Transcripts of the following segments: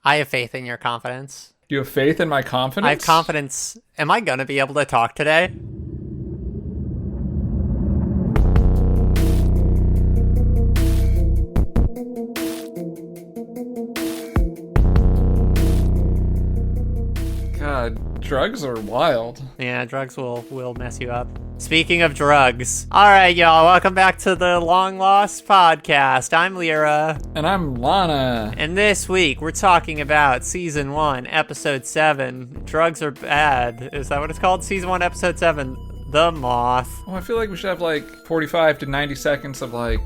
I have faith in your confidence. Do you have faith in my confidence? I have confidence. Am I going to be able to talk today? God, drugs are wild. Yeah, drugs will mess you up. Speaking of drugs. All right, y'all. Welcome back to the Long Lost Podcast. I'm Lyra. And I'm Lana. And this week, we're talking about Season 1, Episode 7. Drugs are bad. Is that what it's called? Season 1, Episode 7. The Moth. Oh, I feel like we should have like 45 to 90 seconds of like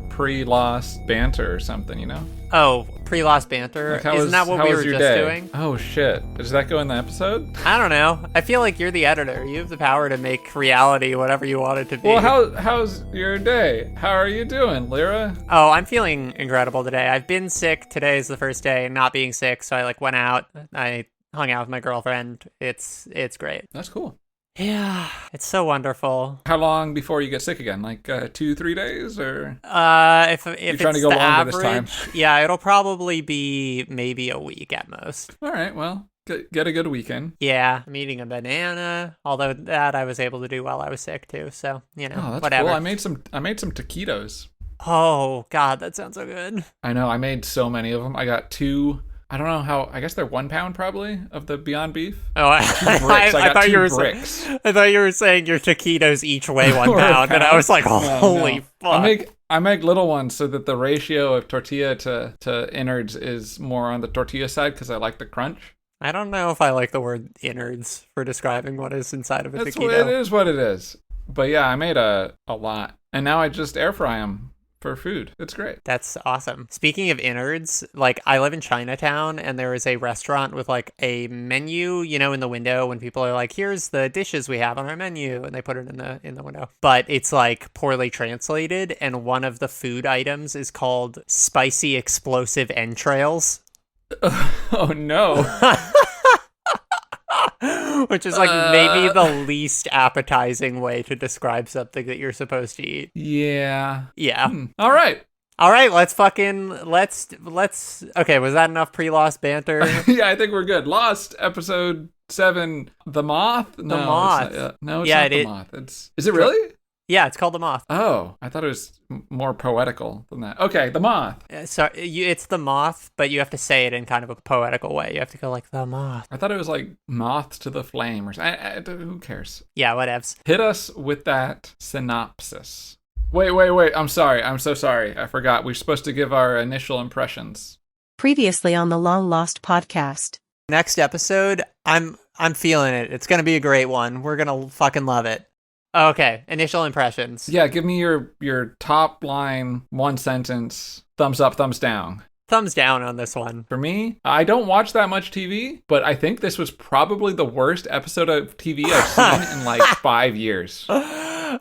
pre-lost banter or something, you know? Oh, pre-lost banter? Like Isn't that what we were just doing? Oh, shit. Does that go in the episode? I don't know. I feel like you're the editor. You have the power to make reality whatever you want it to be. Well, how's your day? How are you doing, Lyra? Oh, I'm feeling incredible today. I've been sick. Today is the first day not being sick, so I went out. I hung out with my girlfriend. It's great. That's cool. Yeah, it's so wonderful. How long before you get sick again? Like 2-3 days, or? If You're it's trying to go the longer this average, time. yeah, it'll probably be maybe a week at most. All right, well, get a good weekend. Yeah, I'm eating a banana. Although that I was able to do while I was sick too. So Oh, that's whatever. cool. I made some taquitos. Oh God, that sounds so good. I know. I made so many of them. I got 2. I don't know how. I guess they're 1 pound probably of the Beyond Beef. Oh, I thought you were bricks. I thought you were saying your taquitos each weigh 1 Or a pound, and I was like, holy No. fuck. I make little ones so that the ratio of tortilla to innards is more on the tortilla side because I like the crunch. I don't know if I like the word innards for describing what is inside of a taquito. It is what it is. But yeah, I made a lot, and now I just air fry them for food. It's great. That's awesome. Speaking of innards, like I live in Chinatown and there is a restaurant with like a menu, you know, in the window when people are like, here's the dishes we have on our menu, and they put it in the window. But it's like poorly translated, and one of the food items is called spicy explosive entrails. Oh no. Which is like maybe the least appetizing way to describe something that you're supposed to eat. Yeah. Yeah. All right. Let's okay, was that enough pre-lost banter? Yeah, I think we're good. Lost episode 7, The Moth? No, Moth. It's not The Moth. Is it really? Yeah, it's called The Moth. Oh, I thought it was more poetical than that. Okay, The Moth. So it's The Moth, but you have to say it in kind of a poetical way. You have to go like, The Moth. I thought it was like moth to the flame or something. Who cares? Yeah, whatevs. Hit us with that synopsis. Wait. I'm sorry. I'm so sorry. I forgot. We're supposed to give our initial impressions. Previously on the Long Lost Podcast. Next episode, I'm feeling it. It's going to be a great one. We're going to fucking love it. Okay, initial impressions. Yeah, give me your top line, 1 sentence, thumbs up, thumbs down. Thumbs down on this one. For me, I don't watch that much TV, but I think this was probably the worst episode of TV I've seen in like 5 years.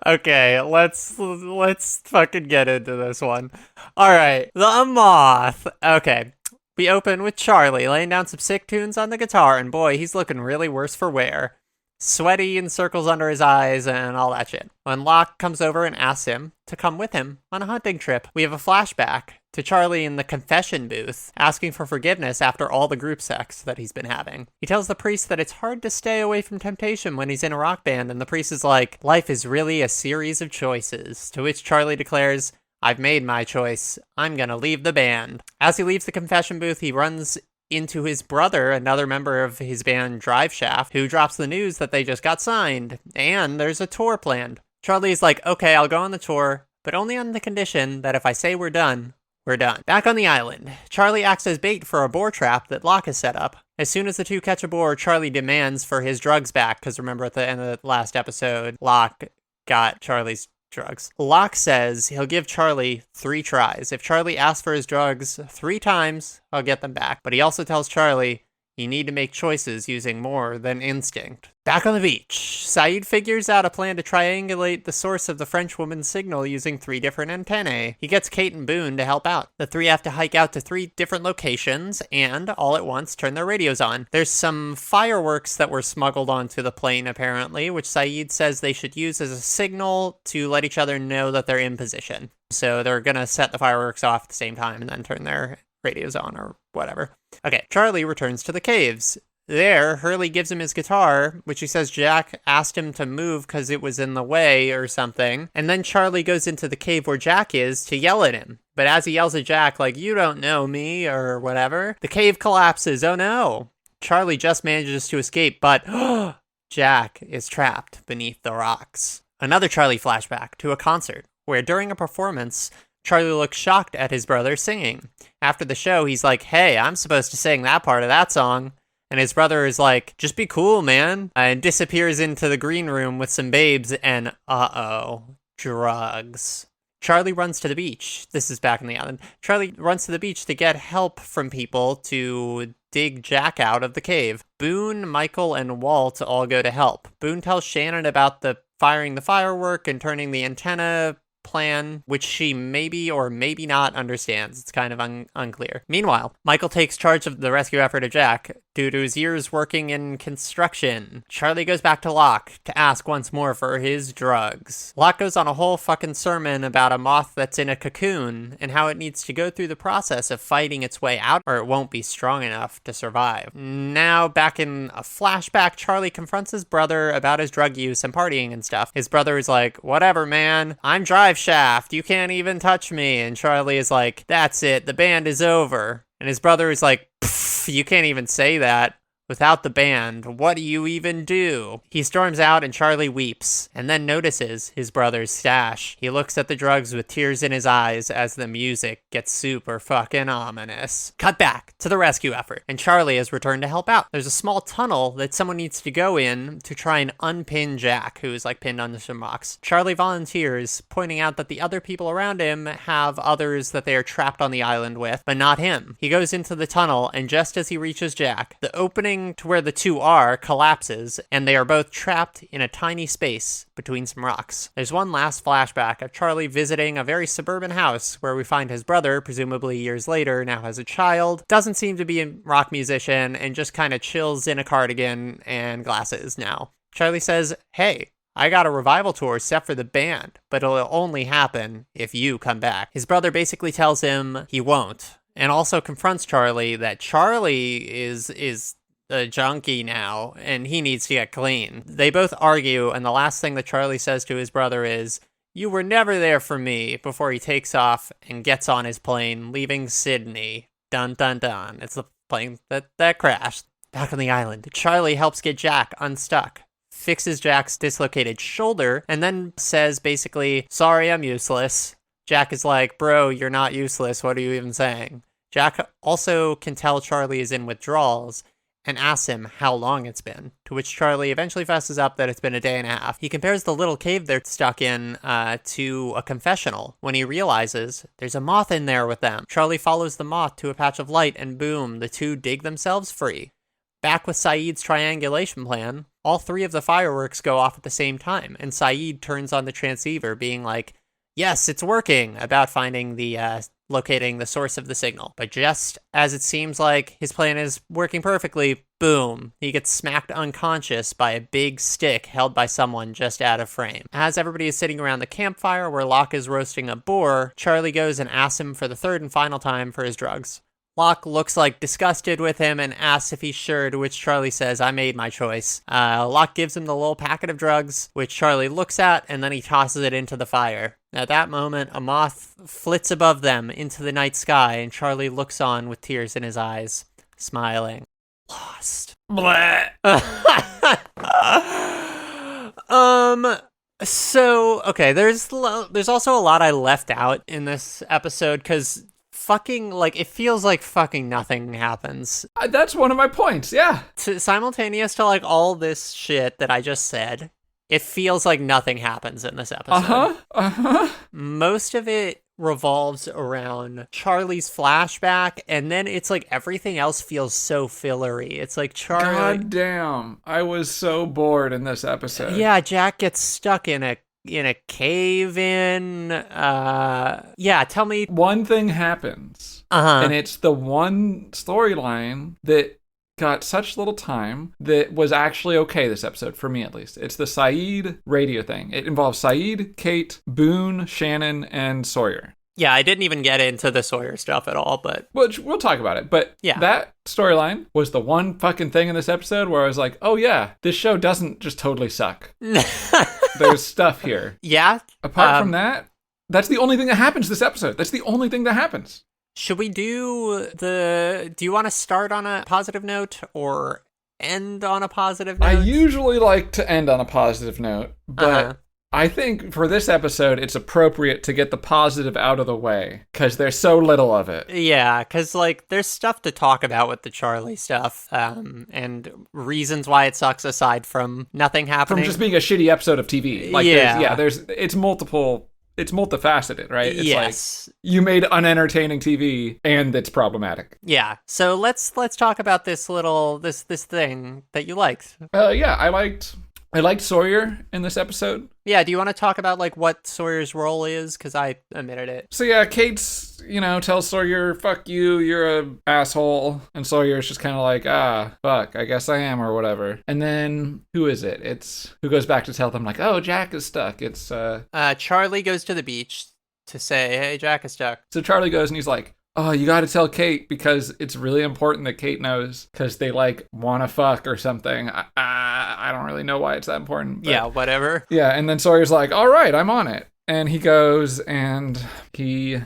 Okay, let's fucking get into this one. All right, The Moth. Okay, we open with Charlie laying down some sick tunes on the guitar, and boy, he's looking really worse for wear. Sweaty and circles under his eyes and all that shit. When Locke comes over and asks him to come with him on a hunting trip, we have a flashback to Charlie in the confession booth, asking for forgiveness after all the group sex that he's been having. He tells the priest that it's hard to stay away from temptation when he's in a rock band, and the priest is like, life is really a series of choices, to which Charlie declares, I've made my choice. I'm gonna leave the band. As he leaves the confession booth, he runs into his brother, another member of his band Drive Shaft, who drops the news that they just got signed, and there's a tour planned. Charlie's like, okay, I'll go on the tour, but only on the condition that if I say we're done, we're done. Back on the island, Charlie acts as bait for a boar trap that Locke has set up. As soon as the two catch a boar, Charlie demands for his drugs back, because remember at the end of the last episode, Locke got Charlie's drugs. Locke says he'll give Charlie 3 tries. If Charlie asks for his drugs 3 times, I'll get them back. But he also tells Charlie you need to make choices using more than instinct. Back on the beach, Saeed figures out a plan to triangulate the source of the French woman's signal using 3 different antennae. He gets Kate and Boone to help out. The 3 have to hike out to 3 different locations and, all at once, turn their radios on. There's some fireworks that were smuggled onto the plane, apparently, which Saeed says they should use as a signal to let each other know that they're in position. So they're gonna set the fireworks off at the same time and then turn their radio's on or whatever. Okay, Charlie returns to the caves. There, Hurley gives him his guitar, which he says Jack asked him to move because it was in the way or something. And then Charlie goes into the cave where Jack is to yell at him. But as he yells at Jack, like, you don't know me or whatever, the cave collapses. Oh no. Charlie just manages to escape, but Jack is trapped beneath the rocks. Another Charlie flashback to a concert where during a performance, Charlie looks shocked at his brother singing. After the show, he's like, hey, I'm supposed to sing that part of that song. And his brother is like, just be cool, man. And disappears into the green room with some babes and, drugs. Charlie runs to the beach. This is back in the island. Charlie runs to the beach to get help from people to dig Jack out of the cave. Boone, Michael, and Walt all go to help. Boone tells Shannon about the firing the firework and turning the antenna plan, which she maybe or maybe not understands. It's kind of unclear. Meanwhile, Michael takes charge of the rescue effort of Jack due to his years working in construction. Charlie goes back to Locke to ask once more for his drugs. Locke goes on a whole fucking sermon about a moth that's in a cocoon and how it needs to go through the process of fighting its way out or it won't be strong enough to survive. Now, back in a flashback, Charlie confronts his brother about his drug use and partying and stuff. His brother is like, whatever, man. I'm drive shaft. You can't even touch me. And Charlie is like, that's it. The band is over. And his brother is like, you can't even say that. Without the band, what do you even do? He storms out and Charlie weeps, and then notices his brother's stash. He looks at the drugs with tears in his eyes as the music gets super fucking ominous. Cut back to the rescue effort, and Charlie has returned to help out. There's a small tunnel that someone needs to go in to try and unpin Jack, who is like pinned under some rocks. Charlie volunteers, pointing out that the other people around him have others that they are trapped on the island with, but not him. He goes into the tunnel, and just as he reaches Jack, the opening to where the two are collapses, and they are both trapped in a tiny space between some rocks. There's one last flashback of Charlie visiting a very suburban house where we find his brother, presumably years later, now has a child, doesn't seem to be a rock musician, and just kind of chills in a cardigan and glasses now. Charlie says, hey, I got a revival tour set for the band, but it'll only happen if you come back. His brother basically tells him he won't, and also confronts Charlie that Charlie is a junkie now, and he needs to get clean. They both argue, and the last thing that Charlie says to his brother is, you were never there for me, before he takes off and gets on his plane, leaving Sydney. Dun dun dun. It's the plane that crashed. Back on the island, Charlie helps get Jack unstuck, fixes Jack's dislocated shoulder, and then says basically, sorry, I'm useless. Jack is like, bro, you're not useless. What are you even saying? Jack also can tell Charlie is in withdrawals, and asks him how long it's been, to which Charlie eventually fesses up that it's been a day and a half. He compares the little cave they're stuck in to a confessional when he realizes there's a moth in there with them. Charlie follows the moth to a patch of light, and boom, the two dig themselves free. Back with Saeed's triangulation plan, all three of the fireworks go off at the same time, and Saeed turns on the transceiver, being like, yes, it's working, about finding locating the source of the signal. But just as it seems like his plan is working perfectly, boom, he gets smacked unconscious by a big stick held by someone just out of frame. As everybody is sitting around the campfire where Locke is roasting a boar, Charlie goes and asks him for the third and final time for his drugs. Locke looks like disgusted with him and asks if he's sure, to which Charlie says, I made my choice. Locke gives him the little packet of drugs, which Charlie looks at, and then he tosses it into the fire. At that moment, a moth flits above them into the night sky, and Charlie looks on with tears in his eyes, smiling. Lost. Bleh. So, okay, there's also a lot I left out in this episode, because fucking, like, it feels like fucking nothing happens. That's one of my points, yeah. Simultaneous to, like, all this shit that I just said, it feels like nothing happens in this episode. Most of it revolves around Charlie's flashback, and then it's like everything else feels so fillery. It's like Charlie... God damn, I was so bored in this episode. Yeah, Jack gets stuck in a cave-in. Yeah, tell me. One thing happens, and it's the one storyline that got such little time that was actually okay this episode, for me at least. It's the Saeed radio thing. It involves Saeed, Kate, Boone, Shannon, and Sawyer. Yeah, I didn't even get into the Sawyer stuff at all, but... Which we'll talk about it. But that storyline was the one fucking thing in this episode where I was like, oh yeah, this show doesn't just totally suck. There's stuff here. Yeah. Apart from that, that's the only thing that happens this episode. That's the only thing that happens. Should we do you want to start on a positive note or end on a positive note? I usually like to end on a positive note, but I think for this episode, it's appropriate to get the positive out of the way, because there's so little of it. Yeah, because, like, there's stuff to talk about with the Charlie stuff, and reasons why it sucks aside from nothing happening. From just being a shitty episode of TV. Like, it's multifaceted, right? It's like, you made unentertaining TV, and it's problematic. Yeah, so let's talk about this thing that you liked. I liked Sawyer in this episode. Yeah, do you want to talk about, like, what Sawyer's role is? Because I omitted it. So yeah, Kate's, tells Sawyer, fuck you, you're a asshole. And Sawyer's just kind of like, fuck, I guess I am, or whatever. And then, who is it? It's, who goes back to tell them, like, oh, Jack is stuck. It's, Charlie goes to the beach to say, hey, Jack is stuck. So Charlie goes and he's like, oh, you got to tell Kate because it's really important that Kate knows because they, like, want to fuck or something. I don't really know why it's that important. But, yeah, whatever. Yeah, and then Sawyer's like, all right, I'm on it. And he goes and he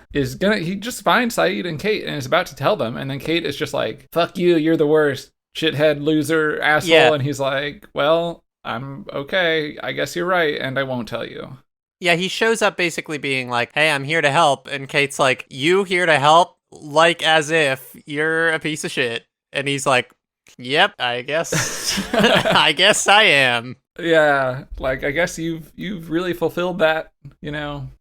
just finds Saeed and Kate and is about to tell them. And then Kate is just like, fuck you, you're the worst, shithead, loser, asshole. Yeah. And he's like, well, I'm okay. I guess you're right. And I won't tell you. Yeah, he shows up basically being like, hey, I'm here to help. And Kate's like, you here to help? Like as if you're a piece of shit. And he's like, yep, I guess I guess I am. Yeah, like I guess you've really fulfilled that,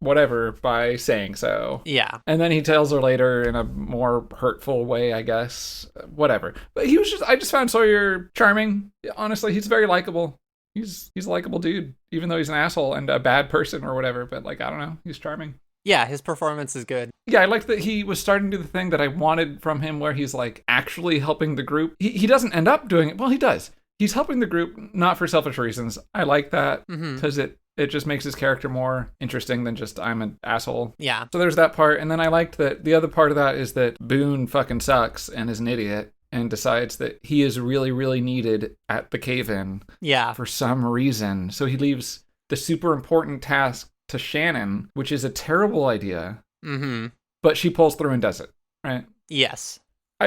whatever, by saying so. Yeah. And then he tells her later in a more hurtful way, I guess. Whatever. But I just found Sawyer charming. Honestly, he's very likable. He's a likable dude, even though he's an asshole and a bad person or whatever, but like I don't know, he's charming. Yeah, his performance is good. Yeah, I liked that he was starting to do the thing that I wanted from him where he's like actually helping the group. He doesn't end up doing it. Well, he does. He's helping the group, not for selfish reasons. I like that because it just makes his character more interesting than just I'm an asshole. Yeah. So there's that part. And then I liked that the other part of that is that Boone fucking sucks and is an idiot and decides that he is really, really needed at the cave-in. Yeah. For some reason. So he leaves the super important task to Shannon, which is a terrible idea. Mm-hmm. But she pulls through and does it, right? Yes.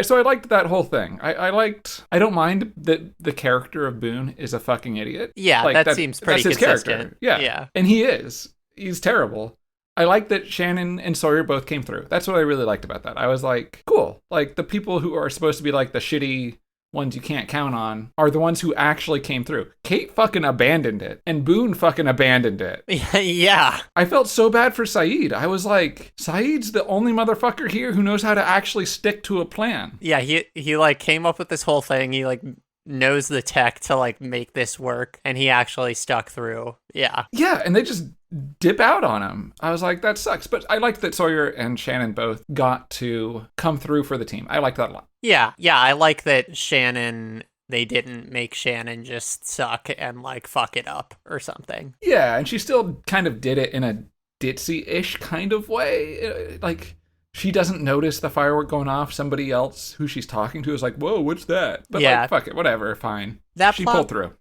So I liked that whole thing. I don't mind that the character of Boone is a fucking idiot. Yeah, like, that seems pretty that's consistent. His character. Yeah. And he is. He's terrible. I like that Shannon and Sawyer both came through. That's what I really liked about that. I was like, cool. Like, the people who are supposed to be like the shitty ones you can't count on are the ones who actually came through. Kate fucking abandoned it, and Boone fucking abandoned it. Yeah. I felt so bad for Saeed. I was like, Saeed's the only motherfucker here who knows how to actually stick to a plan. Yeah, he like came up with this whole thing. He like knows the tech to like make this work, and he actually stuck through. Yeah. Yeah, and they just dip out on him. I was like, that sucks. But I liked that Sawyer and Shannon both got to come through for the team. I liked that a lot. Yeah, I like that they didn't make Shannon just suck and like fuck it up or something. Yeah, and she still kind of did it in a ditzy-ish kind of way. Like, she doesn't notice the firework going off. Somebody else who she's talking to is like, whoa, what's that? But yeah, like, fuck it, whatever, fine. She pulled through.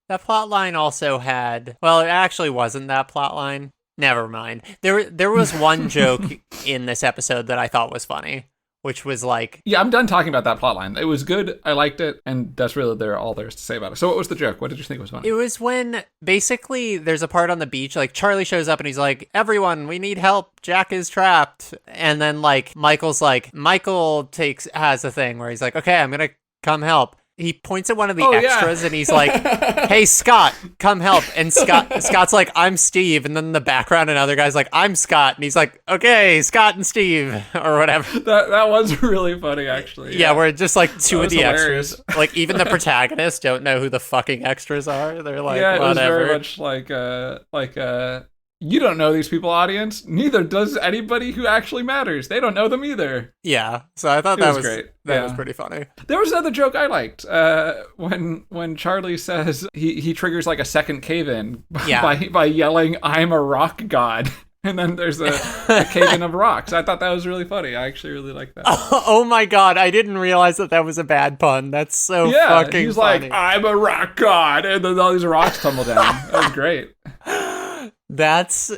That plot line also had... Well, it actually wasn't that plot line. Never mind. There was one joke in this episode that I thought was funny, which was like... Yeah, I'm done talking about that plot line. It was good. I liked it. And that's really all there's to say about it. So what was the joke? What did you think was funny? It was when basically there's a part on the beach, like Charlie shows up and he's like, everyone, we need help. Jack is trapped. And then like Michael has a thing where he's like, okay, I'm going to come help. He points at one of the extras and he's like, hey, Scott, come help. And Scott's like, I'm Steve. And then in the background, another guy's like, I'm Scott. And he's like, okay, Scott and Steve, or whatever. That was really funny, actually. Yeah, we're just like two of the hilarious extras. Like, even the protagonists don't know who the fucking extras are. They're like, yeah, it whatever. was very much like you don't know these people, audience. Neither does anybody who actually matters. They don't know them either. Yeah, so I thought that was great. That was pretty funny. There was another joke I liked when Charlie says he triggers like a second cave-in by yelling, "I'm a rock god." And then there's a cave-in of rocks. I thought that was really funny. I actually really like that. Oh my god, I didn't realize that was a bad pun. That's so fucking he's funny. like, I'm a rock god, and then all these rocks tumble down. That was great. That's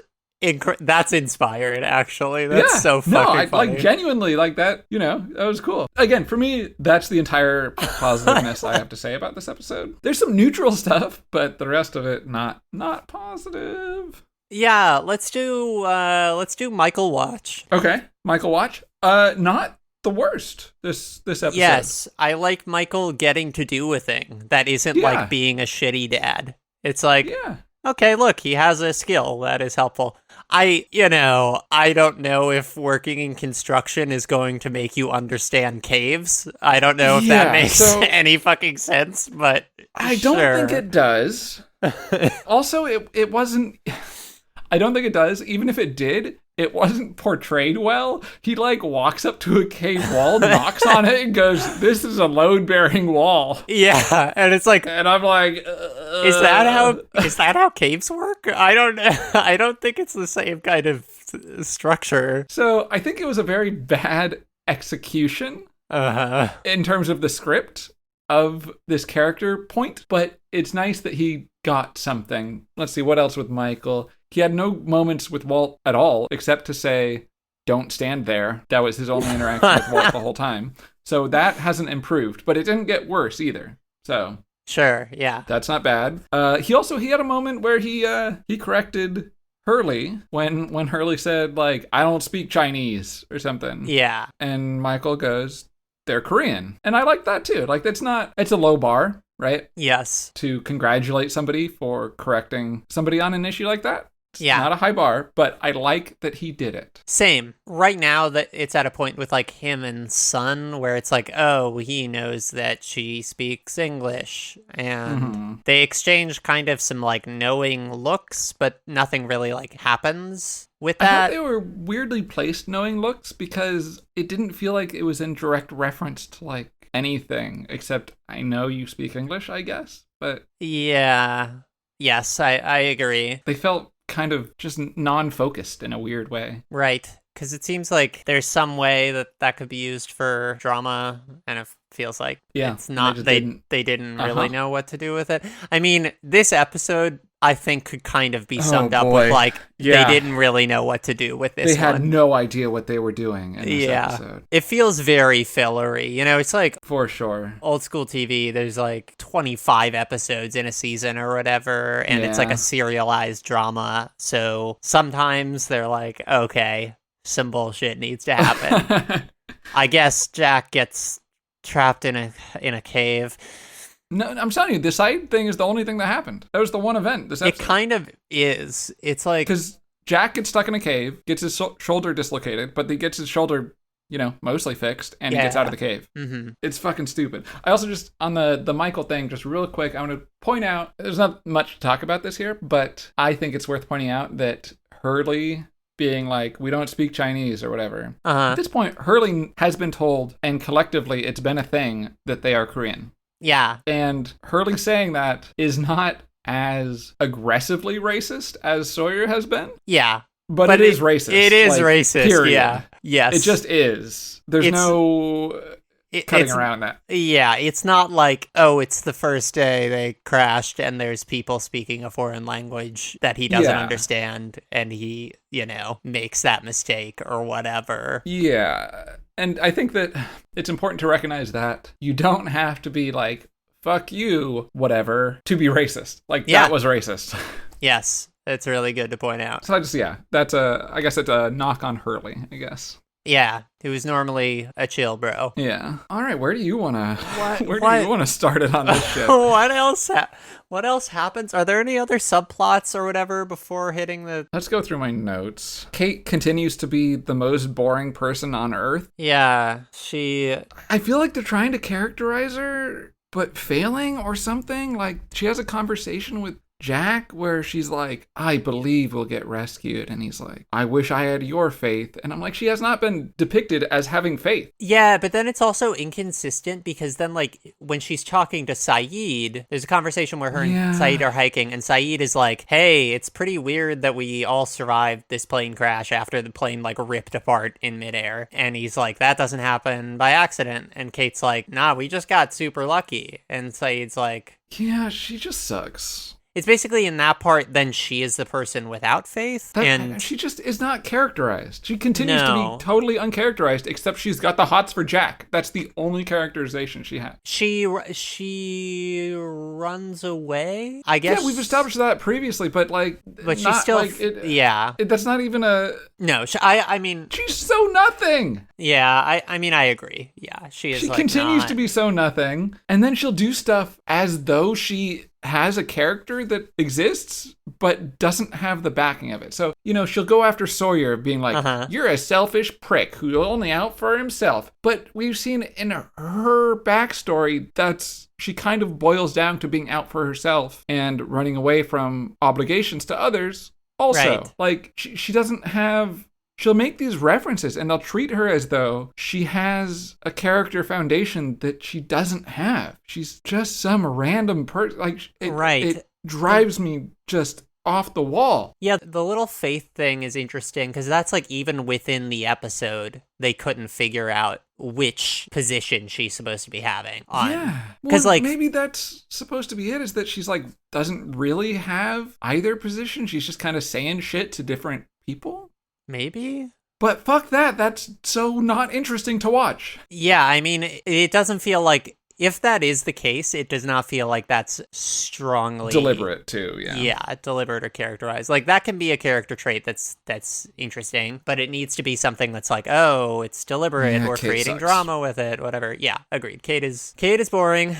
inspired, actually. That's so fucking funny. Like, genuinely, like that, that was cool. Again, for me, that's the entire positiveness I have to say about this episode. There's some neutral stuff, but the rest of it, not positive. Yeah, let's do Michael Watch. Okay, Michael Watch. Not the worst, this episode. Yes, I like Michael getting to do a thing that isn't like being a shitty dad. It's like, okay, look, he has a skill that is helpful. I don't know if working in construction is going to make you understand caves. I don't know if that makes any fucking sense, but I don't think it does. Also, it wasn't... I don't think it does. Even if it did, it wasn't portrayed well. He like walks up to a cave wall, knocks on it, and goes, "This is a load-bearing wall." Yeah, and it's like, and I'm like, is that how caves work? I don't think it's the same kind of structure. So I think it was a very bad execution in terms of the script of this character point, but it's nice that he got something. Let's see, what else with Michael? He had no moments with Walt at all, except to say, "Don't stand there." That was his only interaction with Walt the whole time. So that hasn't improved, but it didn't get worse either. So sure, yeah, that's not bad. He had a moment where he corrected Hurley when Hurley said, like, "I don't speak Chinese" or something. Yeah. And Michael goes, "They're Korean." And I like that too. Like, it's a low bar, right? Yes. To congratulate somebody for correcting somebody on an issue like that. It's not a high bar, but I like that he did it. Same. Right now that it's at a point with like him and Sun where it's like, oh, he knows that she speaks English, and they exchange kind of some like knowing looks, but nothing really like happens with that. I thought they were weirdly placed knowing looks because it didn't feel like it was in direct reference to like anything except, I know you speak English, I guess, but yeah. Yes, I agree. They felt kind of just non-focused in a weird way. Right. Because it seems like there's some way that could be used for drama, and it feels like it's not. They didn't really know what to do with it. I mean, this episode, I think, could kind of be summed up with like, they didn't really know what to do with this one. They had no idea what they were doing in this episode. It feels very fillery. It's like... For sure. Old school TV, there's like 25 episodes in a season or whatever, and it's like a serialized drama. So sometimes they're like, okay, some bullshit needs to happen. I guess Jack gets trapped in a cave. No, I'm telling you, the side thing is the only thing that happened. That was the one event this episode. It kind of is. It's like... Because Jack gets stuck in a cave, gets his shoulder dislocated, but he gets his shoulder, mostly fixed, and he gets out of the cave. Mm-hmm. It's fucking stupid. I also just, on the Michael thing, just real quick, I want to point out, there's not much to talk about this here, but I think it's worth pointing out that Hurley being like, "We don't speak Chinese" or whatever. At this point, Hurley has been told, and collectively it's been a thing, that they are Korean. Yeah. And Hurley saying that is not as aggressively racist as Sawyer has been. Yeah. But it is racist. It is racist. Period. Yeah. Yes. It just is. There's no cutting around that. Yeah. It's not like, oh, it's the first day they crashed and there's people speaking a foreign language that he doesn't understand, and he, makes that mistake or whatever. Yeah. And I think that it's important to recognize that you don't have to be like, "Fuck you," whatever, to be racist. Like, that was racist. Yes, it's really good to point out. So I guess it's a knock on Hurley, I guess. Yeah, who's normally a chill bro. Yeah. All right, where do you want to start it on this shit? What else happens? Are there any other subplots or whatever before hitting the... Let's go through my notes. Kate continues to be the most boring person on Earth. Yeah, I feel like they're trying to characterize her, but failing or something. Like, she has a conversation with Jack, where she's like, I believe we'll get rescued. And he's like, I wish I had your faith. And I'm like, she has not been depicted as having faith. Yeah, but then it's also inconsistent because then, like, when she's talking to Saeed, there's a conversation where her and Saeed are hiking, and Saeed is like, hey, it's pretty weird that we all survived this plane crash after the plane, like, ripped apart in midair. And he's like, that doesn't happen by accident. And Kate's like, nah, we just got super lucky. And Saeed's like, yeah, she just sucks. It's basically in that part, then she is the person without faith. And she just is not characterized. She continues to No. be totally uncharacterized, except she's got the hots for Jack. That's the only characterization she has. she runs away, I guess. Yeah, we've established that previously, but like, But she's not, still, like, yeah. That's not even a. No, I mean, She's so nothing. yeah, I mean, I agree. Yeah, she is. She like, continues not... to be so nothing, and then she'll do stuff as though she has a character that exists, but doesn't have the backing of it. So, she'll go after Sawyer being like, you're a selfish prick who's only out for himself. But we've seen in her backstory that's she kind of boils down to being out for herself and running away from obligations to others also. Right. Like, she doesn't have... She'll make these references and they'll treat her as though she has a character foundation that she doesn't have. She's just some random person. Like, it drives me just off the wall. Yeah, the little faith thing is interesting because that's like even within the episode, they couldn't figure out which position she's supposed to be having on. Yeah. Because like maybe that's supposed to be it, is that she's like doesn't really have either position. She's just kind of saying shit to different people. Maybe? But fuck that. That's so not interesting to watch. Yeah, I mean, it doesn't feel like, if that is the case, it does not feel like that's strongly... deliberate, too, yeah. Yeah, deliberate or characterized. Like, that can be a character trait that's interesting, but it needs to be something that's like, oh, it's deliberate, Yeah, we're Kate creating sucks. drama with it, whatever. Yeah, agreed. Kate is boring.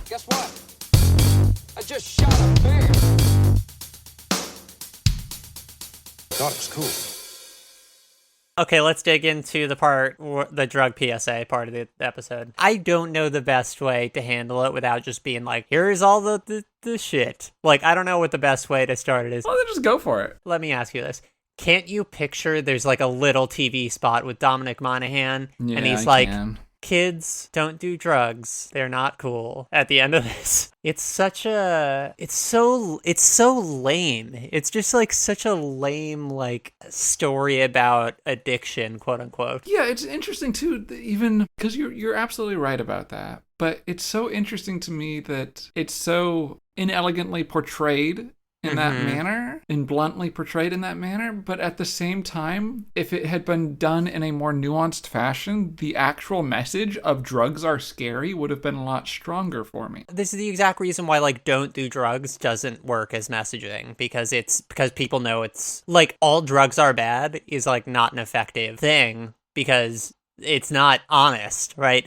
Guess what? I just shot a bear. Thought it was cool. Okay, let's dig into the drug PSA part of the episode. I don't know the best way to handle it without just being like, here's all the shit. Like, I don't know what the best way to start it is. Well, then just go for it. Let me ask you this. Can't you picture there's like a little TV spot with Dominic Monaghan, Yeah, and he's I like, can. kids, don't do drugs. They're not cool. At the end of this, it's so lame. It's just like such a lame like story about addiction, quote unquote. Yeah, it's interesting too, even because you're absolutely right about that. But it's so interesting to me that it's so inelegantly portrayed in that manner, and bluntly portrayed in that manner, but at the same time, if it had been done in a more nuanced fashion, the actual message of drugs are scary would have been a lot stronger for me. This is the exact reason why like don't do drugs doesn't work as messaging, because people know it's like all drugs are bad is like not an effective thing because it's not honest, right?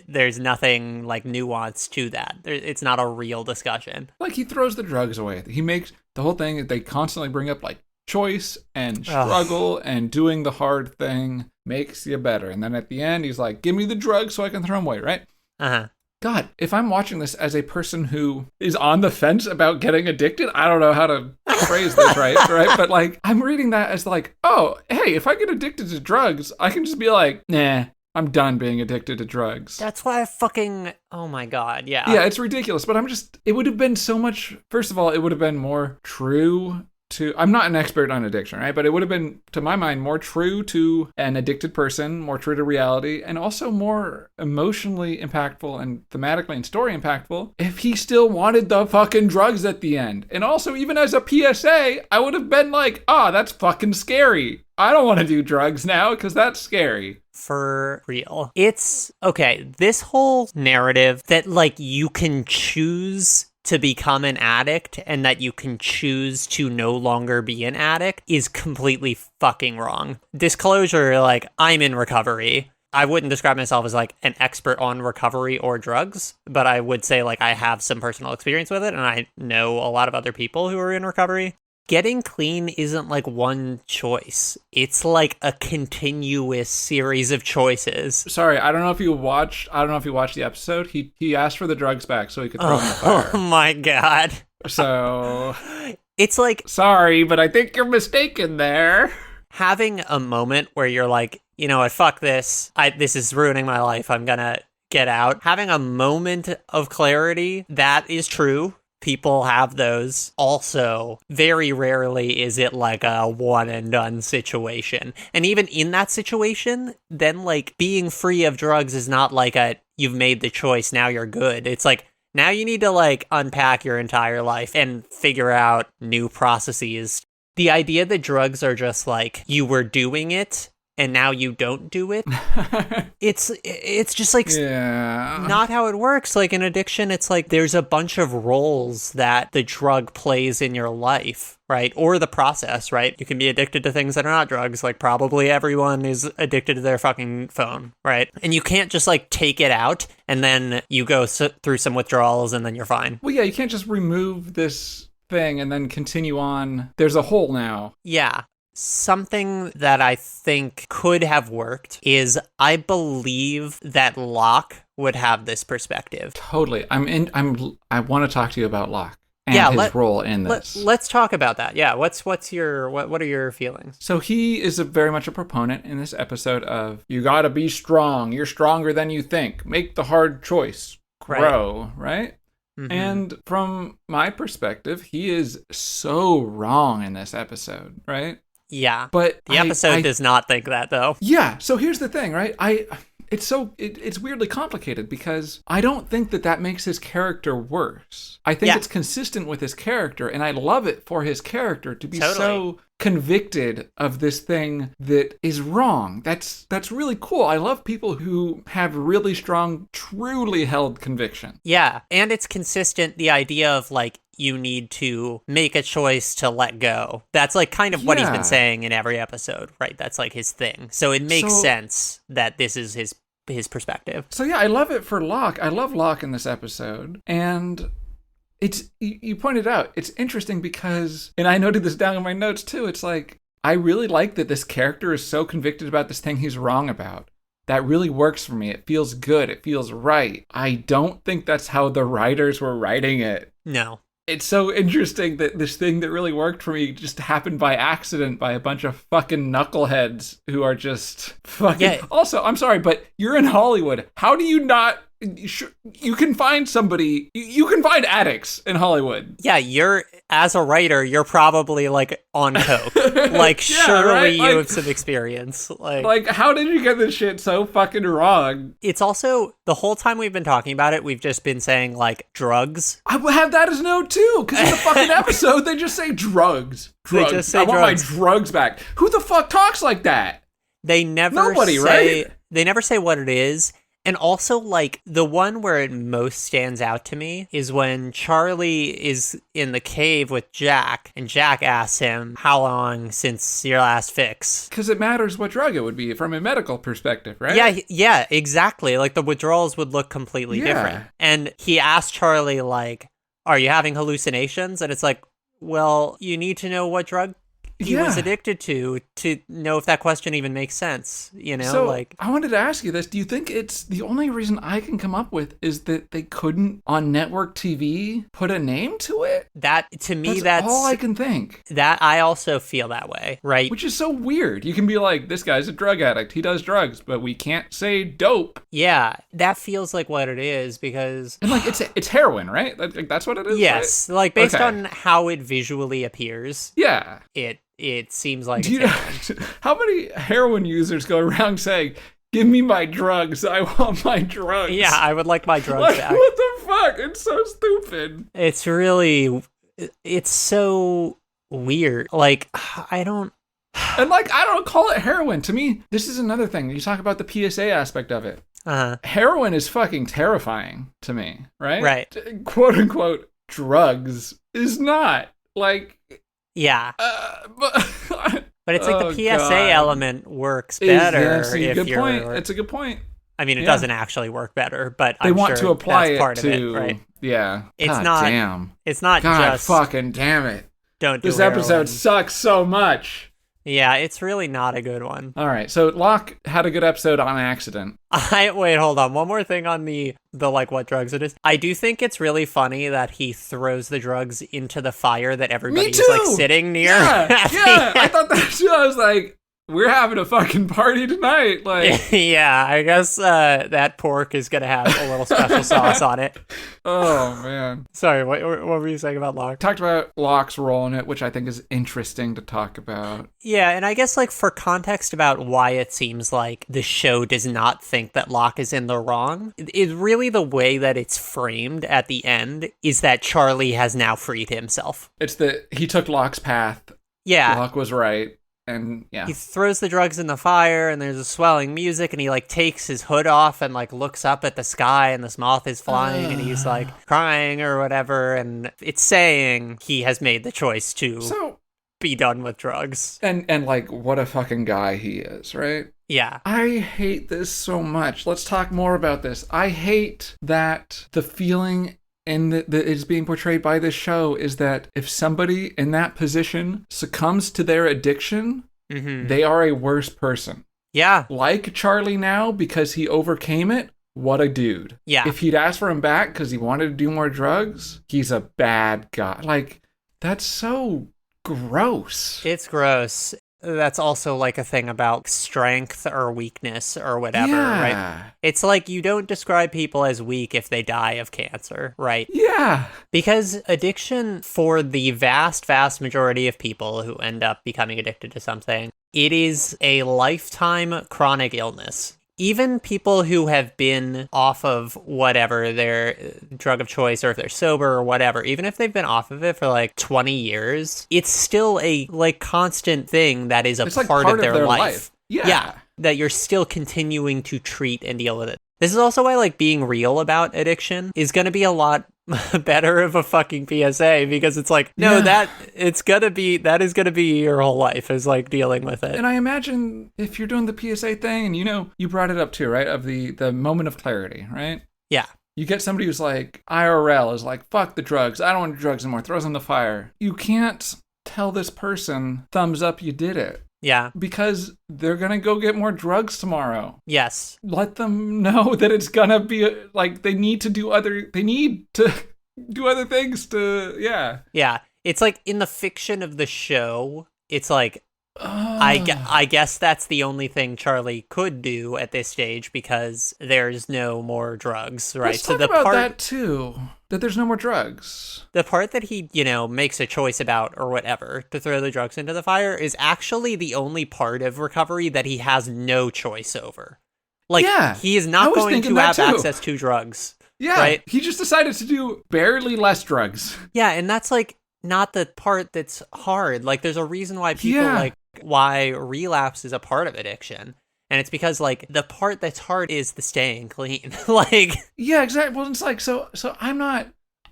There's nothing like nuance to that. It's not a real discussion. Like, he throws the drugs away. He makes the whole thing, they constantly bring up like choice and struggle and doing the hard thing makes you better. And then at the end, he's like, give me the drugs so I can throw them away, right? God, if I'm watching this as a person who is on the fence about getting addicted, I don't know how to phrase this right? But like, I'm reading that as like, oh, hey, if I get addicted to drugs, I can just be like, nah, I'm done being addicted to drugs. That's why oh my God, yeah. Yeah, it's ridiculous, but it would have been so much, first of all, it would have been more true to, I'm not an expert on addiction, right? But it would have been, to my mind, more true to an addicted person, more true to reality, and also more emotionally impactful and thematically and story impactful if he still wanted the fucking drugs at the end. And also, even as a PSA, I would have been like, that's fucking scary. I don't want to do drugs now because that's scary. For real. It's, okay, this whole narrative that, like, you can choose to become an addict and that you can choose to no longer be an addict is completely fucking wrong. Disclosure, like, I'm in recovery. I wouldn't describe myself as, like, an expert on recovery or drugs, but I would say, like, I have some personal experience with it, and I know a lot of other people who are in recovery. Getting clean isn't like one choice. It's like a continuous series of choices. Sorry, I don't know if you watched the episode. He asked for the drugs back so he could throw them in the Oh fire. my god. So It's like sorry, but I think you're mistaken there. having a moment where you're like, you know what, fuck this. This is ruining my life. I'm gonna get out. Having a moment of clarity, that is true. People have those. Also, very rarely is it like a one and done situation. And even in that situation, then like being free of drugs is not like you've made the choice, now you're good. It's like, now you need to like unpack your entire life and figure out new processes. The idea that drugs are just like you were doing it and now you don't do it. It's just like not how it works. Like in addiction, it's like there's a bunch of roles that the drug plays in your life, right? Or the process, right? You can be addicted to things that are not drugs. Like probably everyone is addicted to their fucking phone, right? And you can't just like take it out and then you go through some withdrawals and then you're fine. Well, yeah, you can't just remove this thing and then continue on. There's a hole now. Yeah. Something that I think could have worked is I believe that Locke would have this perspective. Totally. I want to talk to you about Locke and his role in this. Let's talk about that. Yeah. What are your feelings? So he is very much a proponent in this episode of you got to be strong. You're stronger than you think. Make the hard choice. Grow, right? Mm-hmm. And from my perspective, he is so wrong in this episode, right? Yeah, but the episode does not think that, though. Yeah, so here's the thing, right? It's weirdly complicated because I don't think that makes his character worse. I think it's consistent with his character, and I love it for his character to be so convicted of this thing that is wrong. That's really cool. I love people who have really strong, truly held conviction. Yeah, and it's consistent, the idea of like, you need to make a choice to let go. That's like kind of what he's been saying in every episode, right? That's like his thing. So it makes sense that this is his perspective. So yeah, I love it for Locke. I love Locke in this episode. And it's, you pointed out, it's interesting because, and I noted this down in my notes too, it's like, I really like that this character is so convicted about this thing he's wrong about. That really works for me. It feels good. It feels right. I don't think that's how the writers were writing it. No. It's so interesting that this thing that really worked for me just happened by accident by a bunch of fucking knuckleheads who are just fucking... Yeah. Also, I'm sorry, but you're in Hollywood. How do you not... You can find somebody... You can find addicts in Hollywood. Yeah, as a writer, you're probably like on coke. Like, surely you have some experience. Like, how did you get this shit so fucking wrong? It's also, the whole time we've been talking about it, we've just been saying, like, drugs. I will have that as note, too, because in the fucking episode, they just say drugs. Drugs. They just say I want my drugs back. Who the fuck talks like that? Nobody, right? They never say what it is. And also, like, the one where it most stands out to me is when Charlie is in the cave with Jack, and Jack asks him, how long since your last fix? Because it matters what drug it would be from a medical perspective, right? Yeah, exactly. Like, the withdrawals would look completely different. And he asked Charlie, like, are you having hallucinations? And it's like, well, you need to know what drug he was addicted to know if that question even makes sense, you know? So, like, I wanted to ask you this. Do you think it's the only reason I can come up with is that they couldn't, on network TV, put a name to it? That, to me, that's all I can think. That, I also feel that way, right? Which is so weird. You can be like, this guy's a drug addict. He does drugs, but we can't say dope. Yeah, that feels like what it is, because... And, like, it's heroin, right? Like, that's what it is? Yes, right? Like, based on how it visually appears. Yeah. It seems like it's how many heroin users go around saying, give me my drugs, I want my drugs? Yeah, I would like my drugs back. What the fuck? It's so stupid. It's so weird. Like, I don't... And, like, I don't call it heroin. To me, this is another thing. You talk about the PSA aspect of it. Uh-huh. Heroin is fucking terrifying to me, right? Right. Quote unquote, drugs is not. Like... Yeah. But it's like the PSA God. element works better. It's a good point. I mean, it doesn't actually work better, but they want sure to apply that's part it of to, it, right? Yeah. It's God not. Damn. It's not God just. Fucking damn it. don't do This heroin. episode sucks so much. Yeah, it's really not a good one. All right, so Locke had a good episode on accident. Wait, hold on. One more thing on the like what drugs it is. I do think it's really funny that he throws the drugs into the fire that everybody's like sitting near. Yeah, I thought that too. I was like, we're having a fucking party tonight. Like, yeah, I guess that pork is gonna have a little special sauce on it. oh man. Sorry, what were you saying about Locke? Talked about Locke's role in it, which I think is interesting to talk about. Yeah, and I guess like for context about why it seems like the show does not think that Locke is in the wrong, is really the way that it's framed at the end is that Charlie has now freed himself. It's that he took Locke's path. Yeah. Locke was right. And yeah. He throws the drugs in the fire and there's a swelling music and he like takes his hood off and like looks up at the sky and this moth is flying and he's like crying or whatever, and it's saying he has made the choice to be done with drugs. And like what a fucking guy he is, right? Yeah. I hate this so much. Let's talk more about this. I hate that the feeling and that is being portrayed by this show is that if somebody in that position succumbs to their addiction, they are a worse person. Yeah. Like Charlie now, because he overcame it, what a dude. Yeah. If he'd asked for him back because he wanted to do more drugs, he's a bad guy. Like, that's so gross. It's gross. That's also like a thing about strength or weakness or whatever, right? It's like you don't describe people as weak if they die of cancer, right? Yeah. Because addiction, for the vast, vast majority of people who end up becoming addicted to something, it is a lifetime chronic illness. Even people who have been off of whatever their drug of choice, or if they're sober or whatever, even if they've been off of it for like 20 years, it's still a like constant thing that is it's part, like part of their life. Yeah. That you're still continuing to treat and deal with it. This is also why like being real about addiction is going to be a lot better of a fucking PSA, because it's like, no, that is going to be your whole life, is like dealing with it. And I imagine if you're doing the PSA thing, and you brought it up too, right? Of the moment of clarity, right? Yeah. You get somebody who's like, IRL is like, fuck the drugs. I don't want drugs anymore. Throws in the fire. You can't tell this person, thumbs up, you did it. Yeah. Because they're going to go get more drugs tomorrow. Yes. Let them know that it's going to be like they need to do other things to, yeah. Yeah. It's like in the fiction of the show, it's like, I guess that's the only thing Charlie could do at this stage because there's no more drugs, right? Let's talk about that too. That there's no more drugs. The part that he, makes a choice about or whatever to throw the drugs into the fire is actually the only part of recovery that he has no choice over. Like, he is not going to have access to drugs. Yeah, right? He just decided to do barely less drugs. Yeah, and that's like not the part that's hard. Like, there's a reason why people why relapse is a part of addiction. And it's because, like, the part that's hard is the staying clean. Like... Yeah, exactly. Well, it's like, so I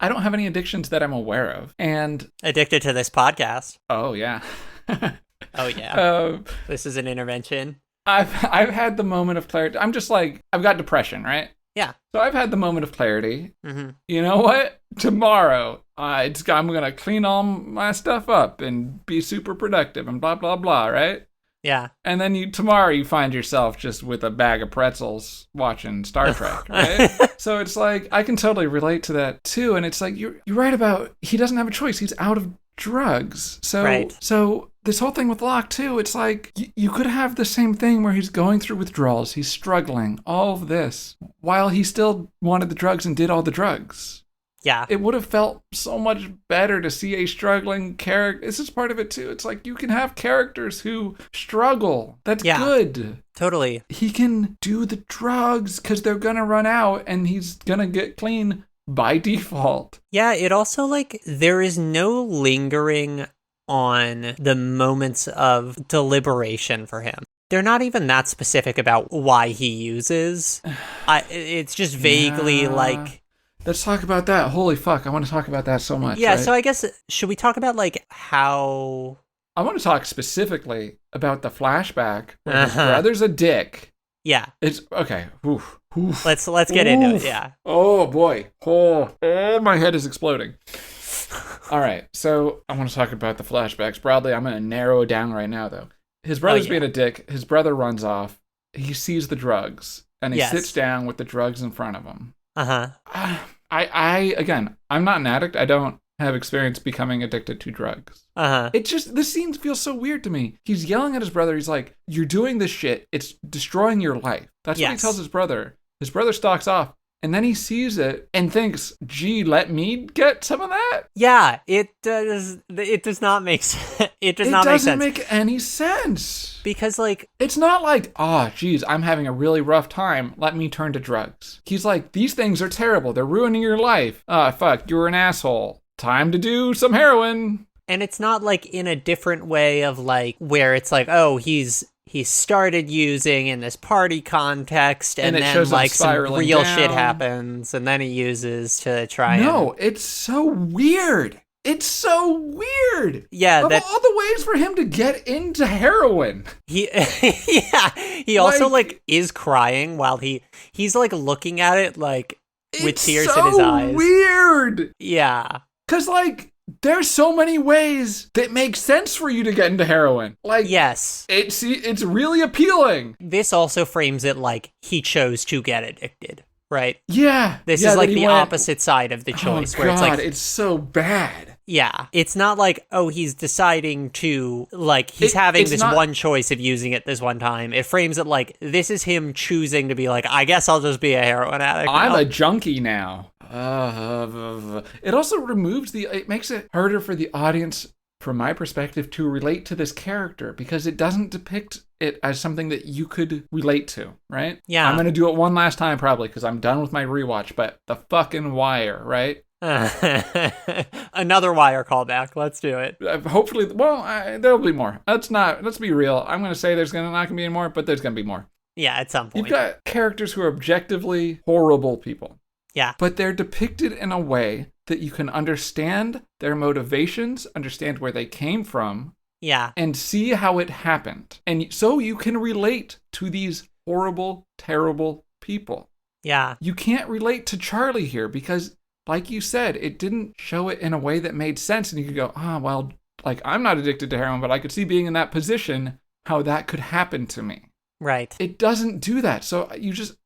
don't have any addictions that I'm aware of. And... Addicted to this podcast. Oh, yeah. Oh, yeah. This is an intervention. I've had the moment of clarity. I'm just like, I've got depression, right? Yeah. So I've had the moment of clarity. Mm-hmm. You know what? Tomorrow, I'm going to clean all my stuff up and be super productive and blah, blah, blah, right? Yeah. And then tomorrow you find yourself just with a bag of pretzels watching Star Trek, right? So it's like, I can totally relate to that too. And it's like, you're right about, he doesn't have a choice. He's out of drugs. So this whole thing with Locke too, it's like, you could have the same thing where he's going through withdrawals. He's struggling, all of this, while he still wanted the drugs and did all the drugs. Yeah. It would have felt so much better to see a struggling character. This is part of it too. It's like you can have characters who struggle. That's good. Totally. He can do the drugs because they're going to run out and he's going to get clean by default. Yeah, it also, like, there is no lingering on the moments of deliberation for him. They're not even that specific about why he uses. It's just vaguely like... Let's talk about that. Holy fuck, I want to talk about that so much. Yeah, right? so I guess, should we talk about, like, how... I want to talk specifically about the flashback where his brother's a dick. Yeah. It's, okay. Oof. Let's get into it, yeah. Oh, boy. Oh, my head is exploding. All right, so I want to talk about the flashbacks broadly. I'm going to narrow it down right now, though. His brother's being a dick. His brother runs off. He sees the drugs, and he sits down with the drugs in front of him. Again, I'm not an addict. I don't have experience becoming addicted to drugs. This scene feels so weird to me. He's yelling at his brother. He's like, "You're doing this shit. It's destroying your life." That's what he tells his brother. His brother stalks off. And then he sees it and thinks, "Gee, let me get some of that." Yeah, it does. It does not make sense. It doesn't make any sense. Because, like, it's not like, "Oh, geez, I'm having a really rough time. Let me turn to drugs." He's like, "These things are terrible. They're ruining your life. Ah, fuck, you're an asshole. Time to do some heroin." And it's not like in a different way of like where it's like, oh, he started using in this party context, and then like some real shit happens, and then he uses to try. No, it's so weird. It's so weird. Yeah, of all the ways for him to get into heroin. He also like is crying while he's like looking at it like with tears in his eyes. It's so weird. Yeah, because like, there's so many ways that make sense for you to get into heroin. Like, yes, it's really appealing. This also frames it like he chose to get addicted, right? Yeah. This is like the opposite side of the choice, where it's like, it's so bad. Yeah, it's not like, oh, he's deciding to, like, he's having this one choice of using it this one time. It frames it like, this is him choosing to be like, I guess I'll just be a heroin addict now. I'm a junkie now. It also it makes it harder for the audience, from my perspective, to relate to this character, because it doesn't depict it as something that you could relate to, right? Yeah. I'm going to do it one last time, probably, because I'm done with my rewatch, but The fucking Wire, right? Another Wire callback. Let's do it. Hopefully, there'll be more. Let's be real. I'm going to say there's not going to be any more, but there's going to be more. Yeah, at some point. You've got characters who are objectively horrible people. Yeah. But they're depicted in a way that you can understand their motivations, understand where they came from. Yeah. And see how it happened. And so you can relate to these horrible, terrible people. Yeah. You can't relate to Charlie here because, like you said, it didn't show it in a way that made sense. And you could go, well, like, I'm not addicted to heroin, but I could see being in that position, how that could happen to me. Right. It doesn't do that. So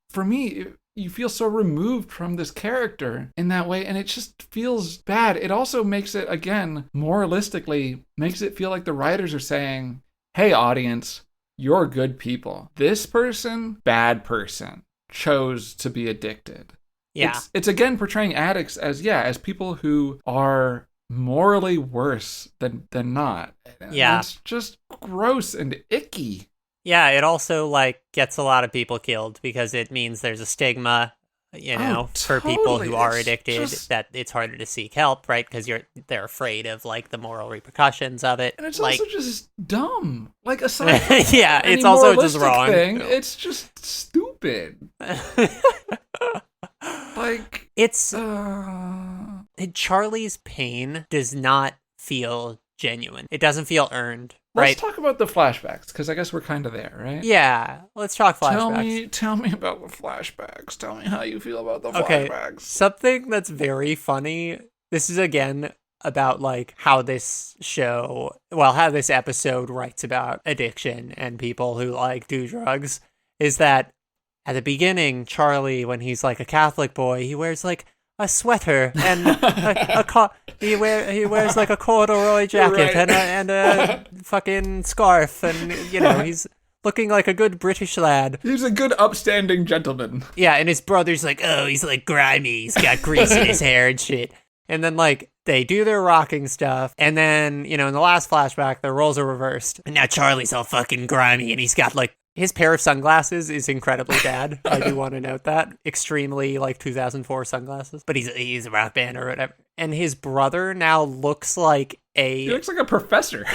for me, you feel so removed from this character in that way, and it just feels bad. It also makes it, again, moralistically, makes it feel like the writers are saying, hey, audience, you're good people. This person, bad person, chose to be addicted. Yeah. It's again portraying addicts as people who are morally worse than not. Yeah. It's just gross and icky. Yeah, it also, like, gets a lot of people killed because it means there's a stigma, for people who are addicted, that it's harder to seek help, right? Because they're afraid of, like, the moral repercussions of it. And it's also just dumb. Like, aside yeah, it's also just wrong. It's just stupid. Like, it's Charlie's pain does not feel genuine. It doesn't feel earned. Right. Let's talk about the flashbacks, because I guess we're kind of there, right? Yeah, let's talk flashbacks. Tell me about the flashbacks. Tell me how you feel about the okay, flashbacks. Something that's very funny. This is, again, about, like, how this episode writes about addiction and people who, like, do drugs, is that at the beginning, Charlie, when he's, like, a Catholic boy, he wears, like, a sweater and he wears like a corduroy jacket and a fucking scarf, and he's looking like a good British lad. He's a good upstanding gentleman. Yeah, and his brother's like, oh, he's like grimy, he's got grease in his hair and shit. And then, like, they do their rocking stuff, and then, in the last flashback, their roles are reversed, and now Charlie's all fucking grimy, and he's got, like, his pair of sunglasses is incredibly bad. I do want to note that. Extremely, like, 2004 sunglasses. But he's a rock band or whatever. And his brother now looks like He looks like a professor.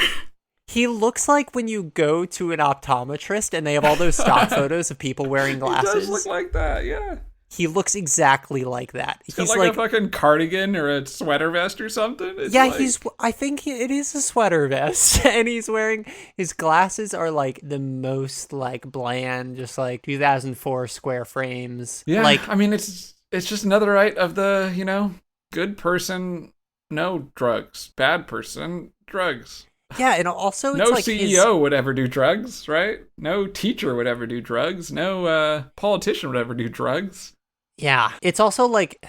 He looks like when you go to an optometrist and they have all those stock photos of people wearing glasses. He does look like that, yeah. He looks exactly like that. He's got like a fucking cardigan or a sweater vest or something. I think it is a sweater vest, and he's wearing, his glasses are like the most like bland, just like 2004 square frames. Yeah, like, I mean, it's just another right of the, good person no drugs. Bad person, drugs. Yeah, and also it's No like CEO would ever do drugs, right? No teacher would ever do drugs. No politician would ever do drugs. Yeah, it's also like,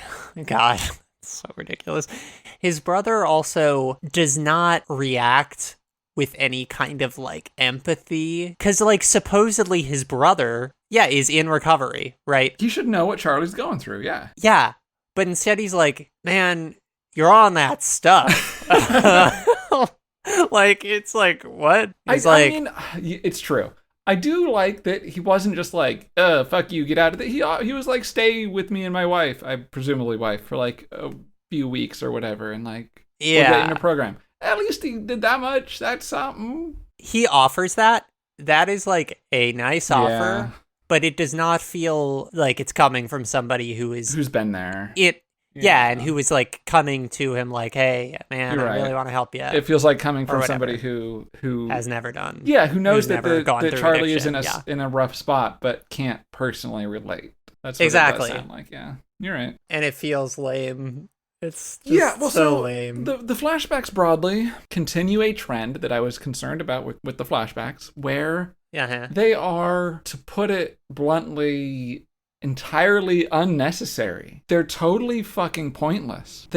God, it's so ridiculous. His brother also does not react with any kind of like empathy, because like supposedly his brother, yeah, is in recovery, right? He should know what Charlie's going through, yeah. Yeah, but instead he's like, man, you're on that stuff. Like, it's like, what? He's I mean, it's true. I do like that he wasn't just like, fuck you, get out of it. He was like, stay with me and my wife, presumably wife, for like a few weeks or whatever, and like, we'll get in a program. At least he did that much. That's something. He offers that. That is like a nice offer, Yeah. but it does not feel like it's coming from somebody Who's been there. Yeah, and who was like coming to him like, hey, man, You're I really right. want to help you. It feels like coming from whatever. somebody who has never done. Yeah, who knows who's that never gone that through Charlie is addiction, in a rough spot, but can't personally relate. That's what Exactly. it does sound like. Yeah, you're right. And it feels lame. It's just so lame. The flashbacks broadly continue a trend that I was concerned about with the flashbacks, where they are, to put it bluntly, entirely unnecessary. They're totally fucking pointless.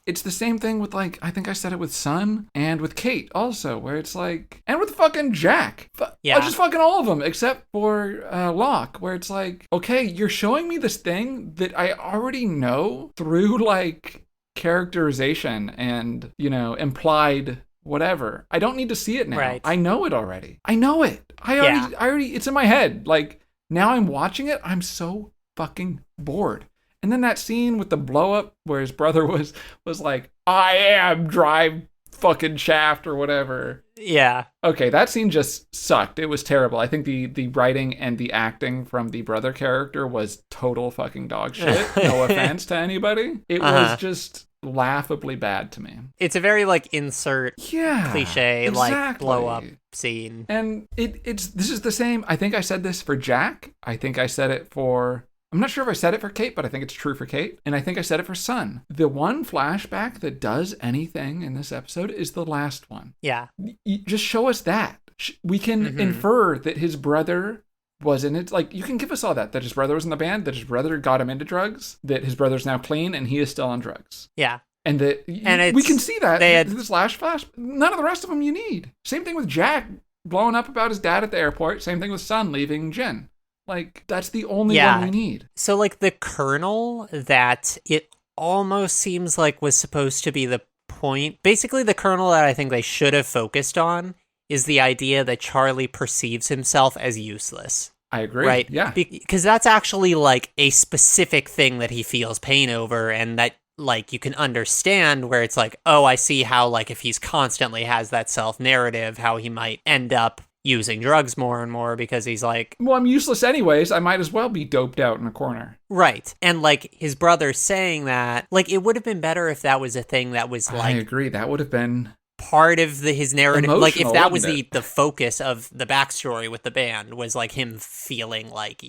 It's the same thing with, like, I think I said it with Sun and with Kate also, where it's like, and with fucking Jack. Just fucking all of them, except for Locke, where it's like, okay, you're showing me this thing that I already know through, like, characterization and, you know, implied whatever. I don't need to see it now. Right. I know it already. I know it. I already, it's in my head. Like, now I'm watching it, I'm so fucking bored. And then that scene with the blow up where his brother was like, I am drive fucking shaft or whatever. Yeah. Okay, that scene just sucked. It was terrible. I think the writing and the acting from the brother character was total fucking dog shit. No offense to anybody. It was just laughably bad to me. It's a very like insert cliche like blow up scene. And this is the same. I think I said this for Jack. I think I said it for, I'm not sure if I said it for Kate, but I think it's true for Kate. And I think I said it for Sun. The one flashback that does anything in this episode is the last one. Yeah. Just show us that. We can infer that his brother was in it. Like, you can give us all that his brother was in the band, that his brother got him into drugs, that his brother's now clean and he is still on drugs. Yeah. And that we can see that. This last flash. None of the rest of them you need. Same thing with Jack blowing up about his dad at the airport. Same thing with Sun leaving Jen. Like, that's the only one we need. So, like, the kernel that it almost seems like was supposed to be the point. Basically, the kernel that I think they should have focused on is the idea that Charlie perceives himself as useless. I agree. Right? Yeah. Because that's actually, like, a specific thing that he feels pain over, and that, like, you can understand where it's like, oh, I see how, like, if he's constantly has that self-narrative, how he might end up using drugs more and more because he's like, well, I'm useless anyways. I might as well be doped out in a corner. Right. And like his brother saying that, like, it would have been better if that was a thing that was like, I agree. That would have been part of his narrative. Emotional, like if that was the focus of the backstory with the band was like him feeling like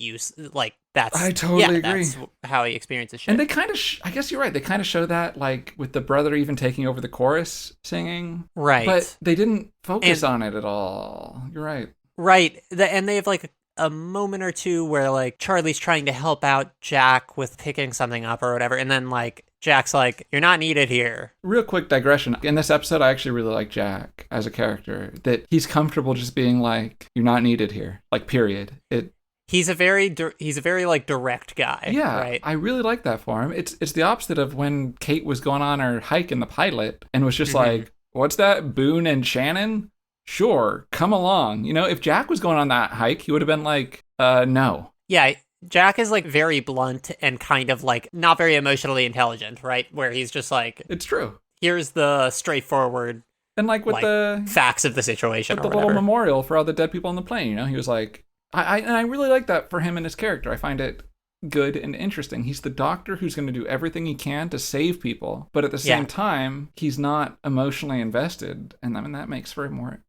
I totally agree. That's how he experiences shit. And they kind of, I guess you're right. They kind of show that, like, with the brother even taking over the chorus singing. Right. But they didn't focus on it at all. You're right. Right. And they have, like, a moment or two where, like, Charlie's trying to help out Jack with picking something up or whatever. And then, like, Jack's like, you're not needed here. Real quick digression. In this episode, I actually really like Jack as a character. That he's comfortable just being like, you're not needed here. Like, period. He's a very like direct guy. Yeah, right? I really like that for him. It's the opposite of when Kate was going on her hike in the pilot and was just like, what's that, Boone and Shannon? Sure, come along. You know, if Jack was going on that hike, he would have been like, no. Yeah, Jack is like very blunt and kind of like not very emotionally intelligent, right? Where he's just like, it's true. Here's the straightforward and like with the facts of the situation, with the little memorial for all the dead people on the plane. You know, he was like, I really like that for him and his character. I find it good and interesting. He's the doctor who's going to do everything he can to save people, but at the same time, he's not emotionally invested, and I mean that makes for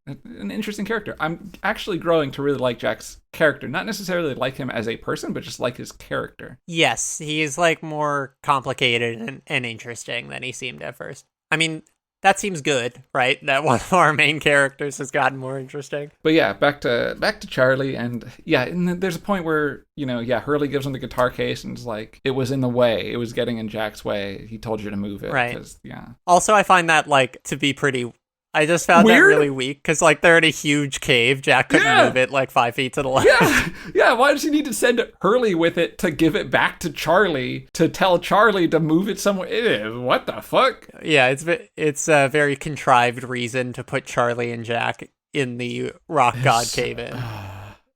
an interesting character. I'm actually growing to really like Jack's character, not necessarily like him as a person, but just like his character. Yes, he is like more complicated and interesting than he seemed at first. I mean, that seems good, right? That one of our main characters has gotten more interesting. But yeah, back to Charlie, and yeah, and there's a point where, Hurley gives him the guitar case and is like, it was in the way. It was getting in Jack's way. He told you to move it. Right. 'Cause, yeah. Also, I find that, like, to be pretty... I just found Weird? that really weak, because, like, they're in a huge cave. Jack couldn't move it, like, 5 feet to the left. Yeah, yeah. Why does he need to send Hurley with it to give it back to Charlie to tell Charlie to move it somewhere? What the fuck? Yeah, it's a very contrived reason to put Charlie and Jack in the rock god cave in.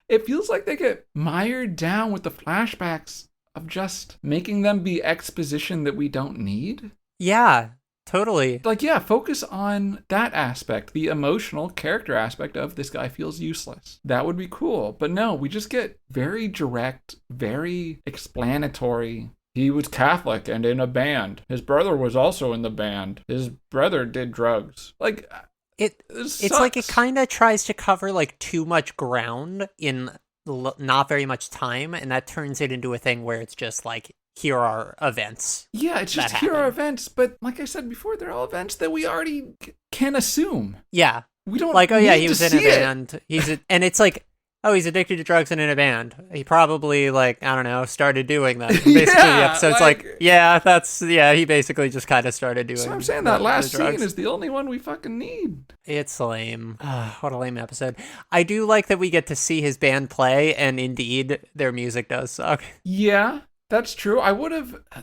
It feels like they get mired down with the flashbacks of just making them be exposition that we don't need. Yeah, totally. Like, yeah, focus on that aspect, the emotional character aspect of this guy feels useless. That would be cool. But no, we just get very direct, very explanatory. He was Catholic and in a band. His brother was also in the band. His brother did drugs. Like, it's like it kind of tries to cover, like, too much ground in not very much time, and that turns it into a thing where it's just like, here are events. Yeah, it's just here are events, but like I said before, they're all events that we already can assume. Yeah. We don't like, oh need yeah, he to was in a see it. band. And it's like, oh, he's addicted to drugs and in a band. He probably, like, I don't know, started doing that. Basically, Yeah, the episode's he basically just kind of started doing. So I'm saying that last the drugs. scene is the only one we fucking need. It's lame. What a lame episode. I do like that we get to see his band play, and indeed, their music does suck. Yeah, that's true.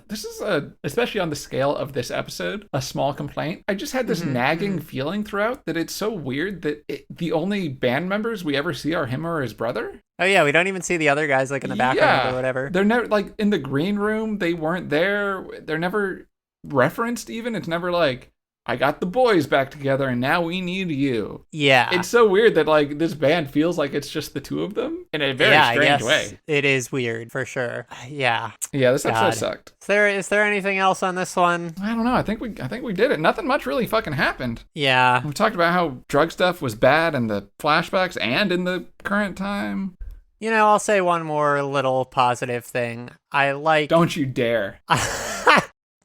This is especially on the scale of this episode, a small complaint. I just had this nagging feeling throughout that it's so weird that the only band members we ever see are him or his brother. Oh yeah, we don't even see the other guys, like, in the background or whatever. They're never, like, in the green room, they weren't there. They're never referenced even. It's never like, I got the boys back together and now we need you. Yeah. It's so weird that, like, this band feels like it's just the two of them in a very strange way. It is weird, for sure. Yeah. Yeah, this episode sucked. Is there anything else on this one? I don't know. I think we did it. Nothing much really fucking happened. Yeah. We talked about how drug stuff was bad in the flashbacks and in the current time. I'll say one more little positive thing. I like... Don't you dare.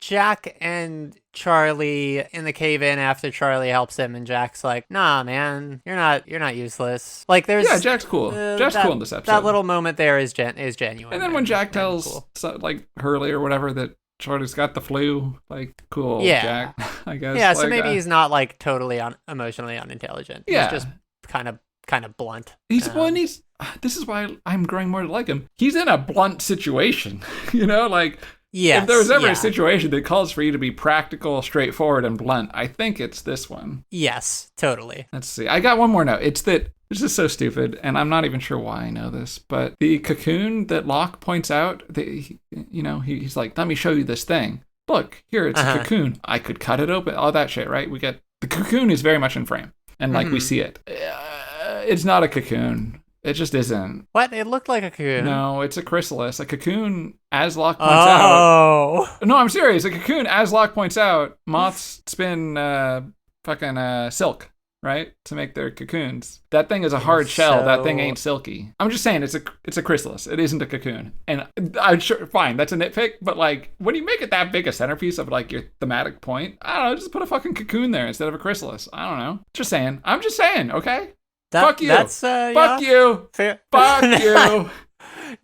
Jack and Charlie in the cave-in after Charlie helps him, and Jack's like, "Nah, man, you're not useless." Like, there's Jack's cool. Jack's cool in this episode. That little moment there is genuine. And then when Jack tells like Hurley or whatever that Charlie's got the flu, like, cool, Jack, I guess. Yeah, so maybe he's not, like, totally emotionally unintelligent. Yeah. He's just kind of blunt. This is why I'm growing more to like him. He's in a blunt situation, like. Yes, if there was ever a situation that calls for you to be practical, straightforward, and blunt, I think it's this one. Yes, totally. Let's see. I got one more note. It's that this is so stupid, and I'm not even sure why I know this, but the cocoon that Locke points out, he's like, let me show you this thing. Look, here, it's a cocoon. I could cut it open, all that shit, right? The cocoon is very much in frame, and, like, we see it. It's not a cocoon. It just isn't. What? It looked like a cocoon. No, it's a chrysalis. A cocoon, as Locke points out. No, I'm serious. A cocoon, as Locke points out, moths spin silk, right? To make their cocoons. That thing is a hard shell. That thing ain't silky. I'm just saying it's a chrysalis. It isn't a cocoon. And I'm sure, fine, that's a nitpick, but, like, when you make it that big a centerpiece of, like, your thematic point, I don't know, just put a fucking cocoon there instead of a chrysalis. I don't know. Just saying. I'm just saying, okay? Fuck you. Fuck you. Fair. Fuck you.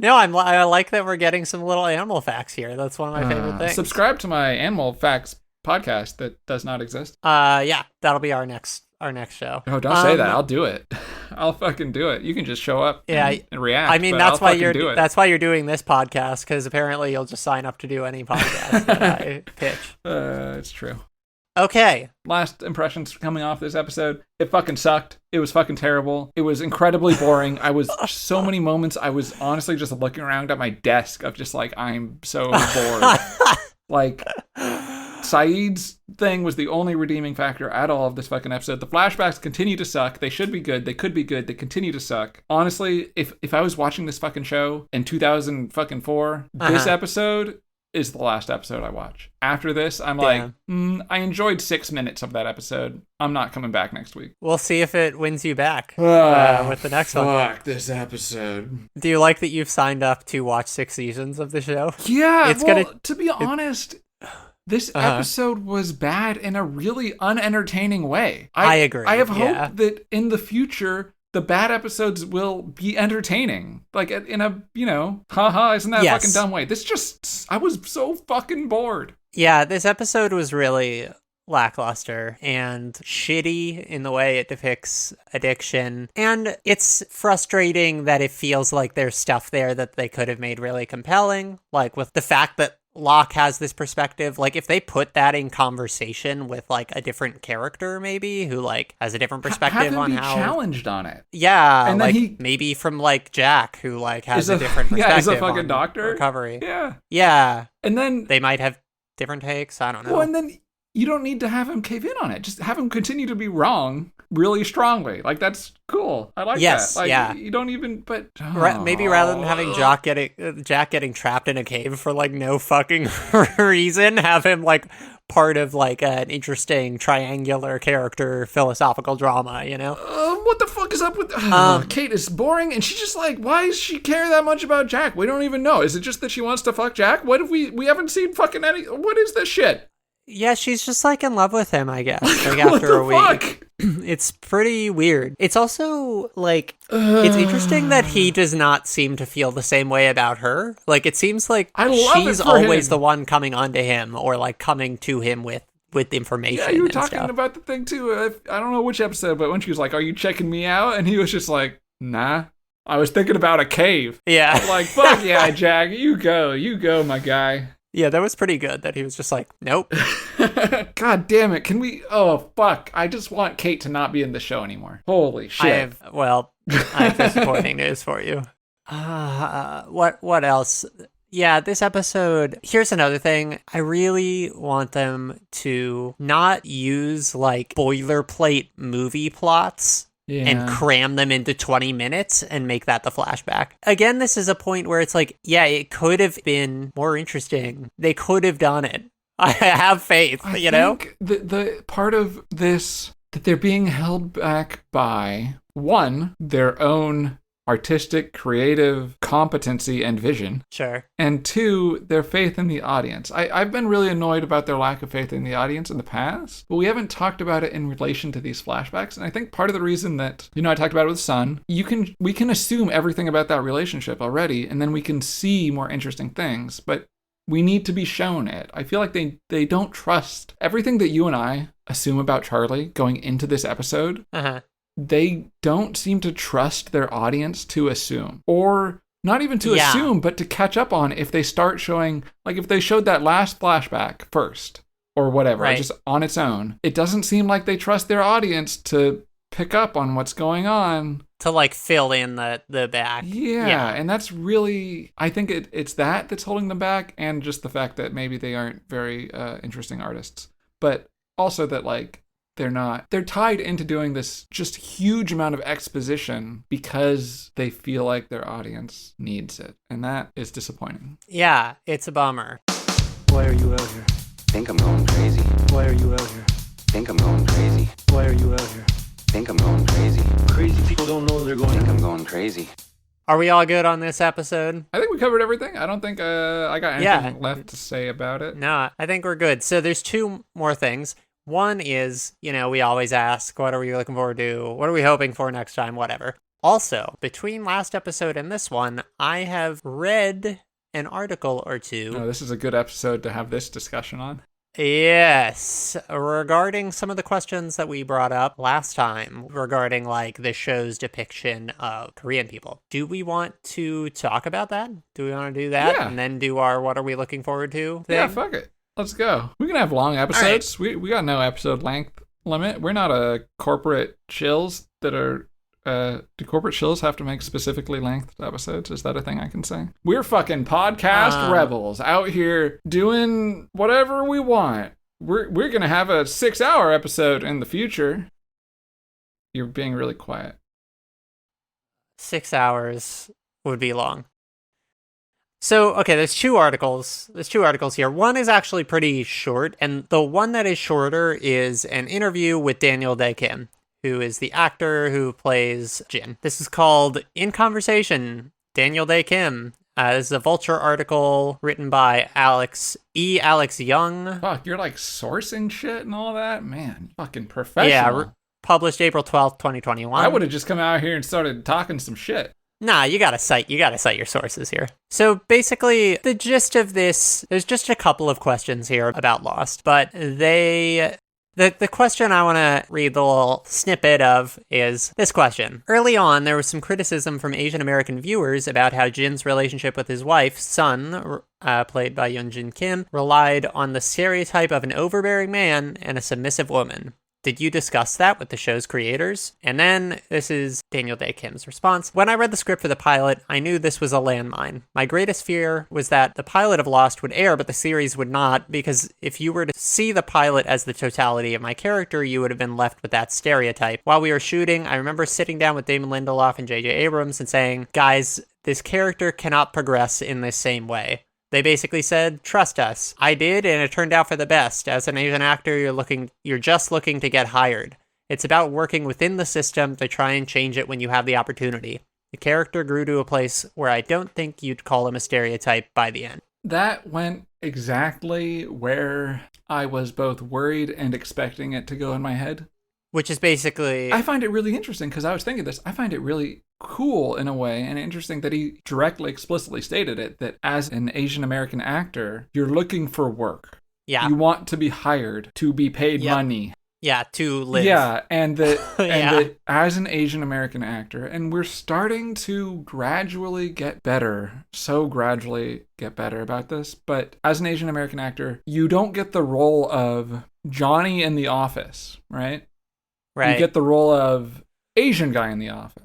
No, I like that we're getting some little animal facts here. That's one of my favorite things. Subscribe to my animal facts podcast that does not exist. Yeah, that'll be our next show. Oh, don't say that. I'll do it. I'll fucking do it. You can just show up and react. I mean, that's why you're doing this podcast, because apparently you'll just sign up to do any podcast that I pitch. It's true. Okay. Last impressions coming off this episode. It fucking sucked. It was fucking terrible. It was incredibly boring. So many moments, I was honestly just looking around at my desk of just, like, I'm so bored. Like, Saeed's thing was the only redeeming factor at all of this fucking episode. The flashbacks continue to suck. They should be good. They could be good. They continue to suck. Honestly, if I was watching this fucking show in 2004, this episode is the last episode I watch. After this, I'm like, I enjoyed 6 minutes of that episode. I'm not coming back next week. We'll see if it wins you back with the next one. Fuck this episode. Do you like that you've signed up to watch 6 seasons of the show? Yeah, to be honest, this episode was bad in a really unentertaining way. I agree. I have hope yeah. that in the future, the bad episodes will be entertaining. Like in a, haha, isn't that a fucking dumb way? I was so fucking bored. Yeah, this episode was really lackluster and shitty in the way it depicts addiction. And it's frustrating that it feels like there's stuff there that they could have made really compelling. Like with the fact that Locke has this perspective, like if they put that in conversation with like a different character maybe who like has a different perspective have him on be how challenged on it. Yeah, and then like maybe from like Jack who like has a different perspective is a fucking on doctor recovery. Yeah. And then they might have different takes. I don't know. Well, and then you don't need to have him cave in on it. Just have him continue to be wrong really strongly. Like, that's cool. I like that. Like, yeah. You don't even, but... Maybe rather than having Jack getting trapped in a cave for, like, no fucking reason, have him, like, part of, like, an interesting triangular character philosophical drama, you know? What the fuck is up with... Kate is boring, and she's just like, why does she care that much about Jack? We don't even know. Is it just that she wants to fuck Jack? What if we haven't seen fucking any... What is this shit? Yeah, she's just like in love with him, I guess. Like after a week. Fuck? It's pretty weird. It's also like it's interesting that he does not seem to feel the same way about her. Like it seems like she's always the one coming onto him or like coming to him with information. Yeah, you were and talking stuff. about the thing too. I don't know which episode, but when she was like, "Are you checking me out?" and he was just like, "Nah." I was thinking about a cave. Yeah. I'm like, fuck yeah, Jack, you go, my guy. Yeah, that was pretty good that he was just like, nope. God damn it. Can we... Oh, fuck. I just want Kate to not be in the show anymore. Holy shit. I have disappointing news for you. What else? Yeah, this episode... Here's another thing. I really want them to not use, like, boilerplate movie plots and cram them into 20 minutes and make that the flashback. Again, this is a point where it's like, yeah, it could have been more interesting. They could have done it. I have faith, you know? I think the part of this that they're being held back by, one, their own artistic, creative competency and vision. Sure. And two, their faith in the audience. I've been really annoyed about their lack of faith in the audience in the past, but we haven't talked about it in relation to these flashbacks. And I think part of the reason that, I talked about it with Sun, we can assume everything about that relationship already, and then we can see more interesting things, but we need to be shown it. I feel like they don't trust everything that you and I assume about Charlie going into this episode. They don't seem to trust their audience to assume, or not even to assume, but to catch up on if they start showing, like if they showed that last flashback first or whatever, just on its own. It doesn't seem like they trust their audience to pick up on what's going on. To like fill in the back. Yeah, and that's really, I think it's that's holding them back, and just the fact that maybe they aren't very interesting artists. But also that like, they're tied into doing this just huge amount of exposition because they feel like their audience needs it. And that is disappointing. Yeah, it's a bummer. Why are you out here? Think I'm going crazy. Why are you out here? Think I'm going crazy. Why are you out here? Think I'm going crazy. Crazy people don't know they're going. Think I'm going crazy. Are we all good on this episode? I think we covered everything. I don't think I got anything left to say about it. No, I think we're good. So there's two more things. One is, we always ask, what are we looking forward to? What are we hoping for next time? Whatever. Also, between last episode and this one, I have read an article or two. Oh, this is a good episode to have this discussion on. Yes, regarding some of the questions that we brought up last time regarding like the show's depiction of Korean people. Do we want to talk about that? Do we want to do that? Yeah. And then do our what are we looking forward to thing? Yeah, fuck it. Let's go. We can have long episodes. Right. We got no episode length limit. We're not a corporate chills that are... do corporate chills have to make specifically length episodes? Is that a thing I can say? We're fucking podcast rebels out here doing whatever we want. We're gonna have a 6-hour episode in the future. You're being really quiet. 6 hours would be long. So, okay, there's two articles here. One is actually pretty short, and the one that is shorter is an interview with Daniel Dae Kim, who is the actor who plays Jin. This is called In Conversation, Daniel Dae Kim. This is a Vulture article written by Alex Young. Fuck, you're like sourcing shit and all that? Man, fucking professional. Yeah, published April 12th, 2021. I would have just come out here and started talking some shit. Nah, you gotta cite your sources here. So basically, the gist of this, there's just a couple of questions here about Lost, but the question I want to read the little snippet of is this question. Early on, there was some criticism from Asian American viewers about how Jin's relationship with his wife, Sun, played by Yoon-jin Kim, relied on the stereotype of an overbearing man and a submissive woman. Did you discuss that with the show's creators? And then, this is Daniel Day Kim's response. When I read the script for the pilot, I knew this was a landmine. My greatest fear was that the pilot of Lost would air, but the series would not, because if you were to see the pilot as the totality of my character, you would have been left with that stereotype. While we were shooting, I remember sitting down with Damon Lindelof and J.J. Abrams and saying, guys, this character cannot progress in this same way. They basically said, trust us. I did, and it turned out for the best. As an Asian actor, you're just looking to get hired. It's about working within the system to try and change it when you have the opportunity. The character grew to a place where I don't think you'd call him a stereotype by the end. That went exactly where I was both worried and expecting it to go in my head. Which is basically... I find it really interesting because I was thinking this. I find it really cool in a way and interesting that he directly, explicitly stated it, that as an Asian American actor, you're looking for work. Yeah. You want to be hired to be paid money. Yeah, to live. Yeah, and that as an Asian American actor, and we're starting to gradually get better, about this, but as an Asian American actor, you don't get the role of Johnny in The Office, right? Right. You get the role of Asian guy in The Office.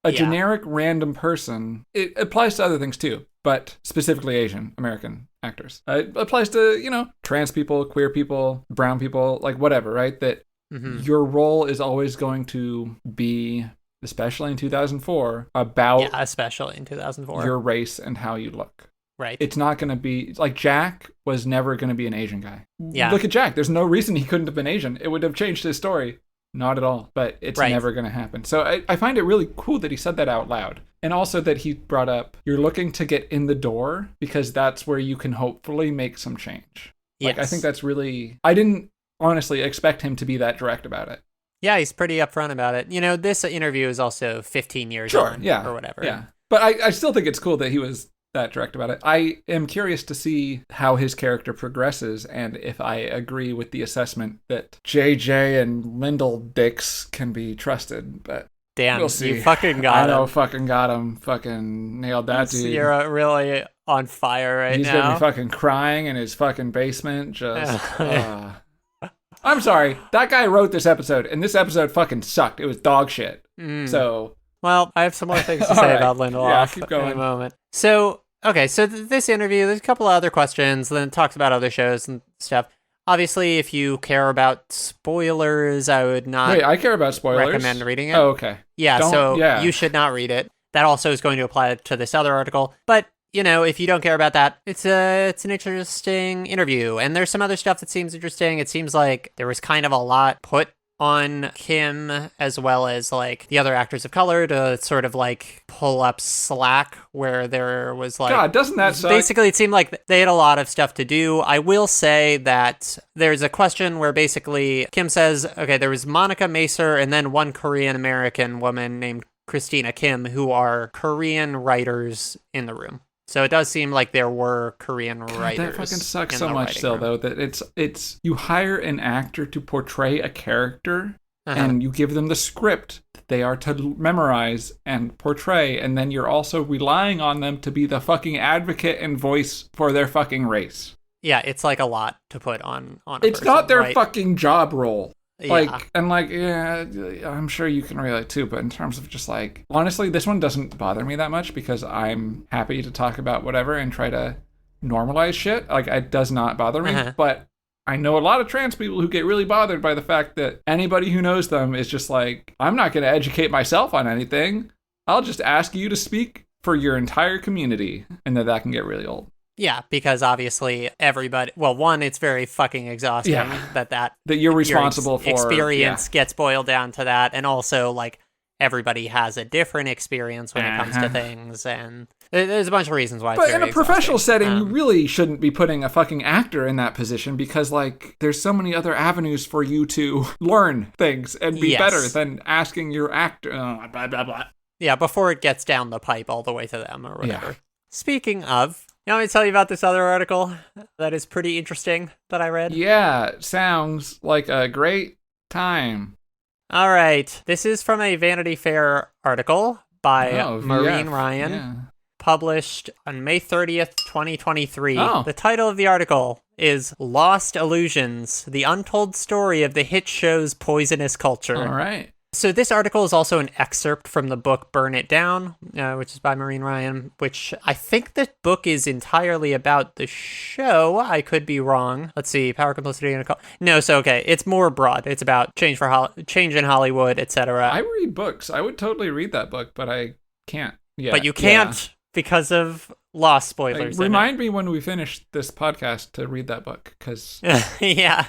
A generic random person. It applies to other things too, but specifically Asian American actors. It applies to, trans people, queer people, brown people, like whatever, right? That your role is always going to be, especially in 2004, about... Yeah, especially in 2004. Your race and how you look. Right. It's not going to be... Like, Jack was never going to be an Asian guy. Yeah. Look at Jack. There's no reason he couldn't have been Asian. It would have changed his story. Not at all, but it's never going to happen. So I find it really cool that he said that out loud. And also that he brought up, you're looking to get in the door because that's where you can hopefully make some change. Like, I think that's really... I didn't honestly expect him to be that direct about it. Yeah, he's pretty upfront about it. This interview is also 15 years on or whatever. Yeah, but I still think it's cool that he was that direct about it. I am curious to see how his character progresses and if I agree with the assessment that JJ and Lyndall Dix can be trusted, but damn, we'll see. You fucking got him. I know, fucking got him. Fucking nailed that dude. You're really on fire right He's now. gonna be fucking crying in his fucking basement. Just, I'm sorry. That guy wrote this episode, and this episode fucking sucked. It was dog shit. So... Well, I have some more things to say about Lindelof keep going. in a moment. So, okay, so this interview, there's a couple of other questions, then it talks about other shows and stuff. Obviously, if you care about spoilers, I would not Wait, I care about spoilers. recommend reading it. Oh, okay. Yeah, you should not read it. That also is going to apply to this other article. But, if you don't care about that, it's an interesting interview. And there's some other stuff that seems interesting. It seems like there was kind of a lot put on Kim as well as like the other actors of color to sort of like pull up slack where there was like... God, doesn't that suck? Basically, it seemed like they had a lot of stuff to do. I will say that there's a question where basically Kim says, okay, there was Monica Macer and then one Korean American woman named Christina Kim who are Korean writers in the room. So it does seem like there were Korean writers. That fucking sucks so much still, though, that it's you hire an actor to portray a character and you give them the script that they are to memorize and portray, and then you're also relying on them to be the fucking advocate and voice for their fucking race. Yeah, it's like a lot to put on a It's person, not their right? fucking job role. Yeah. I'm sure you can relate too, but in terms of just like, honestly, this one doesn't bother me that much because I'm happy to talk about whatever and try to normalize shit. Like, it does not bother me, but I know a lot of trans people who get really bothered by the fact that anybody who knows them is just like, I'm not going to educate myself on anything. I'll just ask you to speak for your entire community, and that can get really old. Yeah, because obviously everybody... Well, one, it's very fucking exhausting that you're responsible for... experience gets boiled down to that, and also, like, everybody has a different experience when it comes to things, and There's a bunch of reasons why. It's But very in a professional exhausting. setting, you really shouldn't be putting a fucking actor in that position because, like, there's so many other avenues for you to learn things and be Yes. better than asking your actor. Blah, blah, blah. Yeah, before it gets down the pipe all the way to them or whatever. Yeah. Speaking of, you want me to tell you about this other article that is pretty interesting that I read? Yeah, sounds like a great time. All right. This is from a Vanity Fair article by Oh, Maureen VF. Ryan, Yeah. published on May 30th, 2023. Oh. The title of the article is Lost Illusions, the Untold Story of the Hit Show's Poisonous Culture. All right. So this article is also an excerpt from the book Burn It Down, which is by Maureen Ryan, which I think the book is entirely about the show. I could be wrong. Let's see, Power, Complicity, and a Cult. No, so okay, it's more broad. It's about change in Hollywood, etc. I read books. I would totally read that book, but I can't. Yeah. But you can't because of Lost spoilers. in it. Remind me when we finish this podcast to read that book, because Yeah.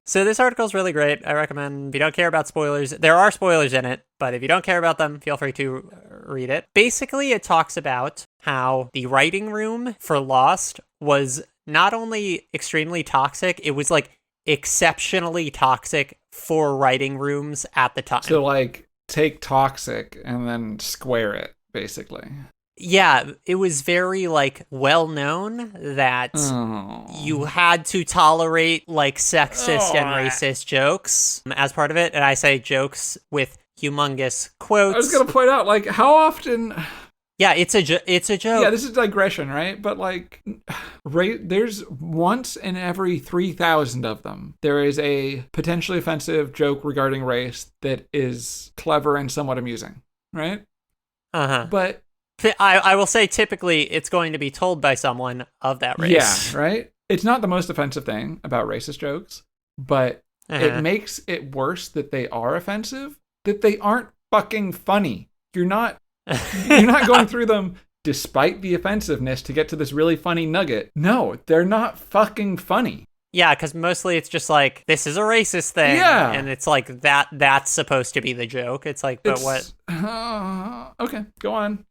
So this article is really great. I recommend, if you don't care about spoilers, there are spoilers in it, but if you don't care about them, feel free to read it. Basically, it talks about how the writing room for Lost was not only extremely toxic, it was like exceptionally toxic for writing rooms at the time. so like take toxic and then square it, basically. Yeah, it was very like well known that Oh. you had to tolerate like sexist and Oh. racist jokes as part of it. And I say jokes with humongous quotes. I was gonna point out, like, how often. Yeah, it's a joke. Yeah, this is digression, right? But like, there's once in every 3,000 of them, there is a potentially offensive joke regarding race that is clever and somewhat amusing, right? Uh-huh. But I will say typically it's going to be told by someone of that race. yeah, right? It's not the most offensive thing about racist jokes, but Uh-huh. it makes it worse that they are offensive, that they aren't fucking funny. You're not going through them despite the offensiveness to get to this really funny nugget. No, they're not fucking funny. Yeah, because mostly it's just like, this is a racist thing. Yeah. And it's like that's supposed to be the joke. It's like, but what? Okay, go on.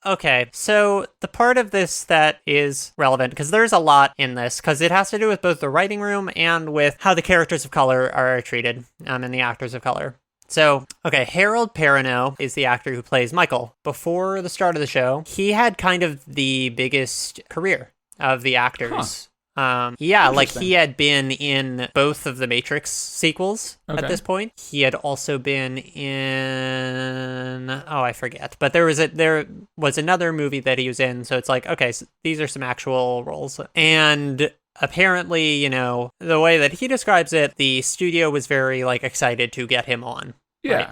Okay, so the part of this that is relevant, because there's a lot in this, because it has to do with both the writing room and with how the characters of color are treated, and the actors of color. So, okay, Harold Perrineau is the actor who plays Michael. Before the start of the show, he had kind of the biggest career of the actors. Yeah, like he had been in both of the Matrix sequels at Okay. this point. He had also been in, oh, I forget, but there was another movie that he was in. So it's like, okay, so these are some actual roles. And apparently, you know, the way that he describes it, the studio was very like excited to get him on. Yeah. Right?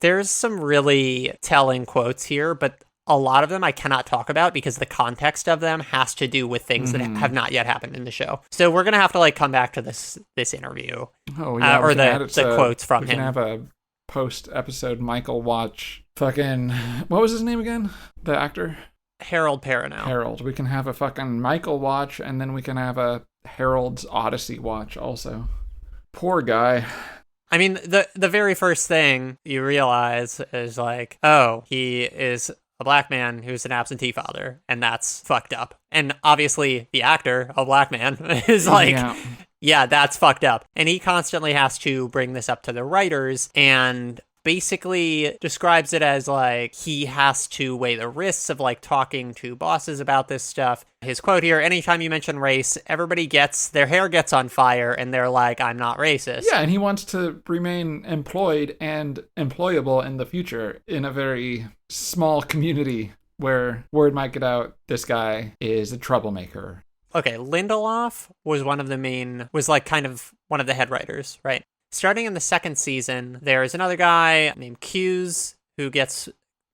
There's some really telling quotes here, but a lot of them I cannot talk about because the context of them has to do with things that have not yet happened in the show. So we're gonna have to like come back to this interview, Oh yeah, or we can add it the to- quotes from we him. can have a post-episode Michael watch. Fucking, what was his name again? The actor? Harold Perrineau. Harold. We can have a fucking Michael watch, and then we can have a Harold's Odyssey watch also. Poor guy. I mean, the very first thing you realize is like, oh, he is a black man who's an absentee father, and that's fucked up. And obviously, the actor, a black man, is like, yeah, that's fucked up. And he constantly has to bring this up to the writers and basically describes it as like he has to weigh the risks of like talking to bosses about this stuff. His quote here, anytime you mention race, everybody their hair gets on fire and they're like, I'm not racist. Yeah, and he wants to remain employed and employable in the future in a very small community where word might get out this guy is a troublemaker. Okay, Lindelof was like kind of one of the head writers, right? Starting in the second season, there's another guy named Hughes who gets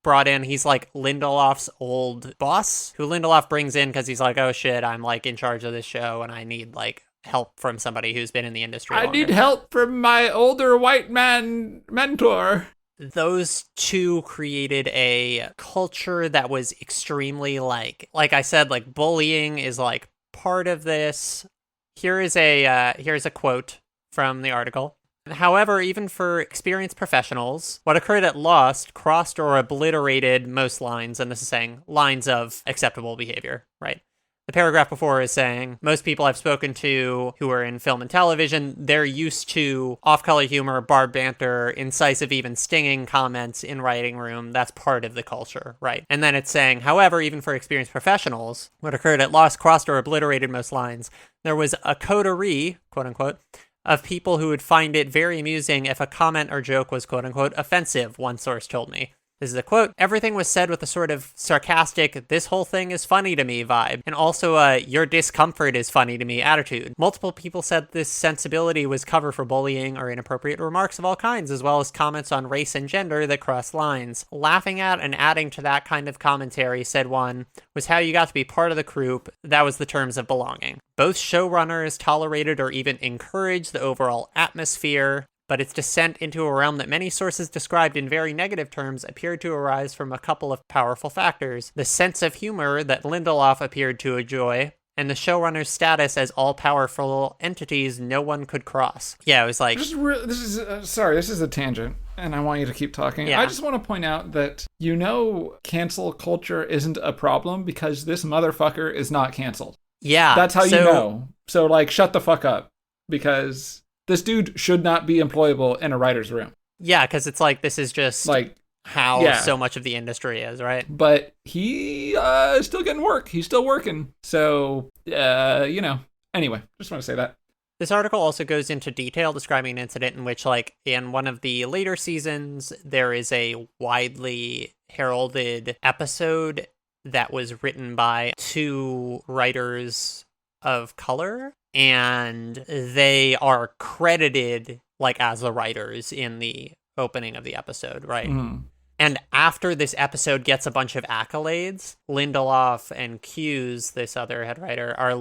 brought in. He's like Lindelof's old boss, who Lindelof brings in because he's like, oh shit, I'm like in charge of this show and I need like help from somebody who's been in the industry I longer. need help from my older white man mentor. Those two created a culture that was extremely like I said, like bullying is like part of this. Here's a quote from the article. However, even for experienced professionals, what occurred at Lost crossed or obliterated most lines, and this is saying lines of acceptable behavior, right? The paragraph before is saying, most people I've spoken to who are in film and television, they're used to off-color humor, barbed banter, incisive, even stinging comments in writing room. That's part of the culture, right? And then it's saying, however, even for experienced professionals, what occurred at Lost crossed or obliterated most lines. There was a coterie, quote unquote, of people who would find it very amusing if a comment or joke was quote unquote offensive, one source told me. This is a quote. Everything was said with a sort of sarcastic, this whole thing is funny to me vibe, and also a your discomfort is funny to me attitude. Multiple people said this sensibility was cover for bullying or inappropriate remarks of all kinds, as well as comments on race and gender that cross lines. Laughing at and adding to that kind of commentary, said one, was how you got to be part of the group. That was the terms of belonging. Both showrunners tolerated or even encouraged the overall atmosphere, but its descent into a realm that many sources described in very negative terms appeared to arise from a couple of powerful factors. The sense of humor that Lindelof appeared to enjoy, and the showrunner's status as all-powerful entities no one could cross. Yeah, it was like... This is a tangent, and I want you to keep talking. Yeah. I just want to point out that, cancel culture isn't a problem because this motherfucker is not canceled. Yeah. That's how you know. So, shut the fuck up. Because... this dude should not be employable in a writer's room. Yeah, because it's like, this is just how so much of the industry is, right? But he is still getting work. He's still working. So, Anyway, just want to say that. This article also goes into detail describing an incident in which, in one of the later seasons, there is a widely heralded episode that was written by two writers of color, and they are credited as the writers in the opening of the episode, right? Mm. And after this episode gets a bunch of accolades, Lindelof and Hughes, this other head writer, are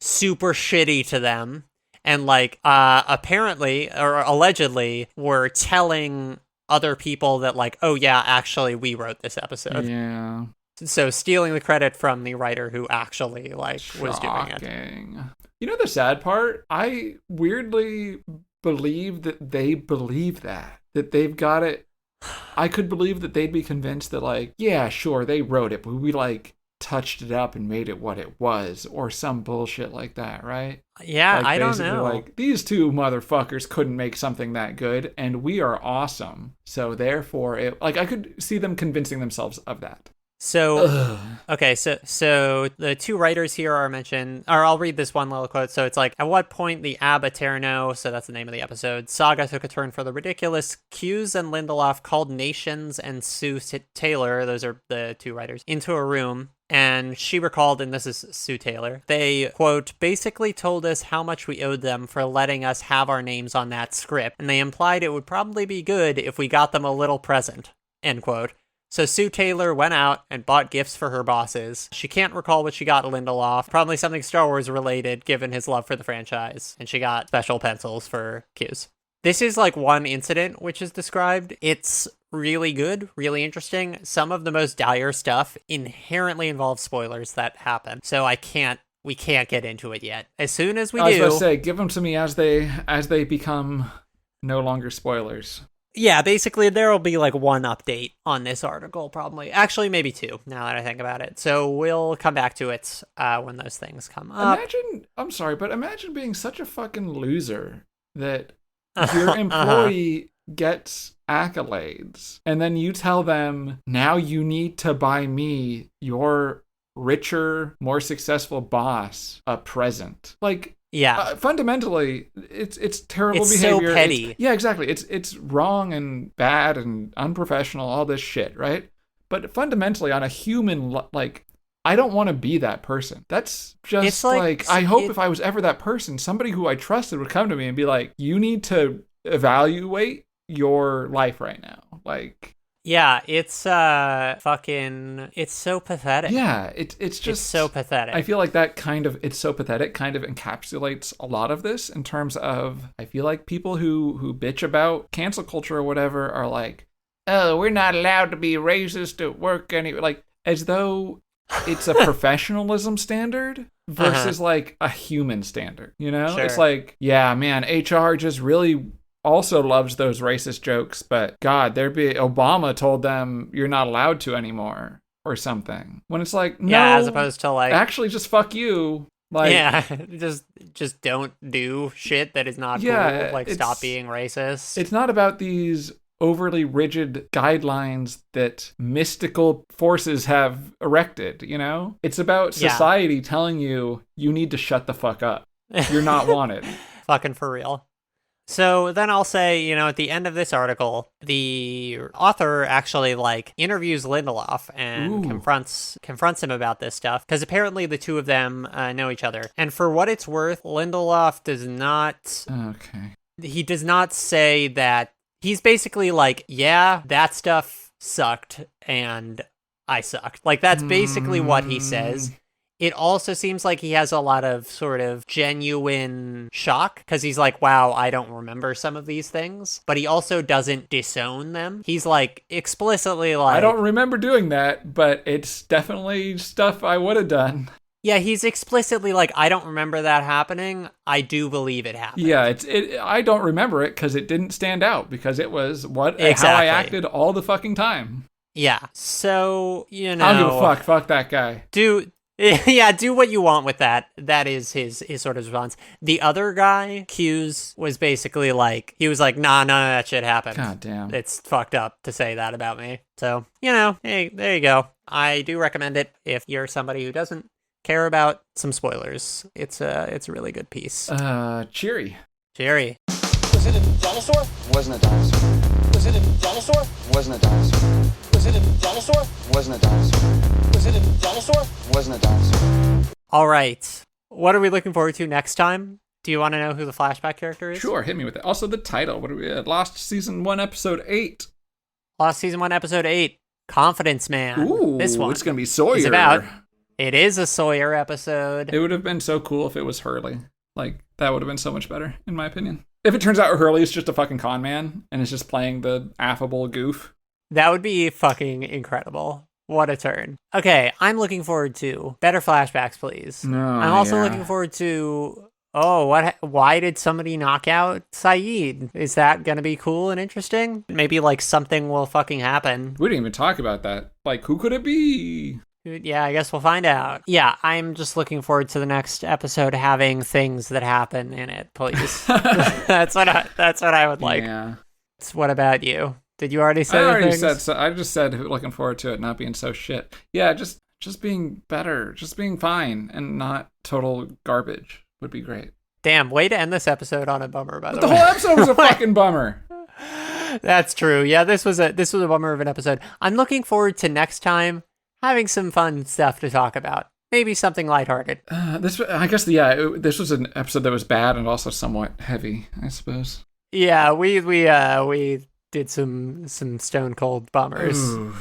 super shitty to them, and apparently or allegedly were telling other people that oh yeah, actually we wrote this episode. Yeah. So stealing the credit from the writer who actually was doing it. You know the sad part? I weirdly believe that they believe that they've got it. I could believe that they'd be convinced that yeah, sure, they wrote it, but we touched it up and made it what it was, or some bullshit like that, right? Yeah, I don't know. These two motherfuckers couldn't make something that good, and we are awesome. So therefore, I could see them convincing themselves of that. So, okay, so the two writers here are mentioned, or I'll read this one little quote. So it's at what point the Ab Eterno, so that's the name of the episode, saga took a turn for the ridiculous. Hughes and Lindelof called Nations and Sue Taylor, those are the two writers, into a room. And she recalled, and this is Sue Taylor, they, quote, basically told us how much we owed them for letting us have our names on that script. And they implied it would probably be good if we got them a little present, end quote. So Sue Taylor went out and bought gifts for her bosses. She can't recall what she got Lindelof, probably something Star Wars related given his love for the franchise. And she got special pencils for Q's. This is one incident which is described. It's really good, really interesting. Some of the most dire stuff inherently involves spoilers that happen. So we can't get into it yet. As soon as we do... I was about to say, give them to me as they become no longer spoilers. Yeah, basically there will be one update on this article, probably. Actually, maybe two, now that I think about it. So we'll come back to it when those things come up. Imagine being such a fucking loser that your employee gets accolades, and then you tell them, now you need to buy me, your richer, more successful boss, a present. Yeah. Fundamentally, it's terrible it's behavior. So petty. Yeah, exactly. It's wrong and bad and unprofessional, all this shit, right? But fundamentally, on a human, I don't want to be that person. That's just I hope if I was ever that person, somebody who I trusted would come to me and be like, you need to evaluate your life right now. Yeah, it's it's so pathetic. Yeah, it's just so pathetic. I feel that it's so pathetic kind of encapsulates a lot of this in terms of, I feel people who bitch about cancel culture or whatever are oh, we're not allowed to be racist at work as though it's a professionalism standard. versus like a human standard, you know? Sure. It's like, yeah, man, HR just really also loves those racist jokes, but God, Obama told them you're not allowed to anymore or something. When it's like, no, Yeah, as opposed to like, actually just fuck you. Like, yeah, just don't do shit that is not Yeah, cool. Like, it's- stop being racist. it's not about these overly rigid guidelines that mystical forces have erected, you know? It's about Yeah. society telling you need to shut the fuck up. You're not wanted. Fucking for real. So then I'll say, at the end of this article, the author actually like interviews Lindelof and Ooh. confronts him about this stuff because apparently the two of them know each other. And for what it's worth, Lindelof does not say that. He's basically like, yeah, that stuff sucked and I sucked. Like that's basically what he says. It also seems like he has a lot of sort of genuine shock because he's like, wow, I don't remember some of these things. But he also doesn't disown them. He's like explicitly like, I don't remember doing that, but it's definitely stuff I would have done. yeah, he's explicitly like, I don't remember that happening. I do believe it happened. Yeah, I don't remember it because it didn't stand out because it was how I Exactly. acted all the fucking time. Yeah. So, I don't give a fuck. Fuck that guy. do what you want with that. That is his sort of response. The other guy, Hughes, was basically like, he was like, nah, none of that shit happened. God damn. It's fucked up to say that about me. So, hey, there you go. I do recommend it if you're somebody who doesn't care about some spoilers. It's a really good piece. Cheery. Jerry. Was it a dinosaur? Wasn't a dinosaur. Was it a dinosaur? Wasn't a dinosaur. Was it a dinosaur? Wasn't a dinosaur. Was it a dinosaur? Wasn't a dinosaur. All right. What are we looking forward to next time? Do you want to know who the flashback character is? Sure, hit me with it. Also, the title. What are we at? Lost Season 1, Episode 8. Lost Season 1, Episode 8. Confidence Man. Ooh, This one. it's going to be Sawyer. It is a Sawyer episode. It would have been so cool if it was Hurley. Like, that would have been so much better, in my opinion. If it turns out Hurley is just a fucking con man and is just playing the affable goof. That would be fucking incredible. What a turn. Okay, I'm looking forward to better flashbacks, please. I'm also looking forward to, why did somebody knock out Saeed? Is that gonna be cool and interesting? Maybe like something will fucking happen. We didn't even talk about that. Like, who could it be? Yeah, I guess we'll find out. Yeah, I'm just looking forward to the next episode having things that happen in it, please. That's what I would like. Yeah. What about you? Did you already say I already things? said so. I just said looking forward to it not being so shit. Yeah, just being better, just being fine and not total garbage would be great. Damn, way to end this episode on a bummer, by the The way. whole episode was a fucking bummer. That's true. Yeah, this was a bummer of an episode. I'm looking forward to next time having some fun stuff to talk about. Maybe something lighthearted. This was an episode that was bad and also somewhat heavy, I suppose. Yeah, we did some stone cold bummers. Ooh.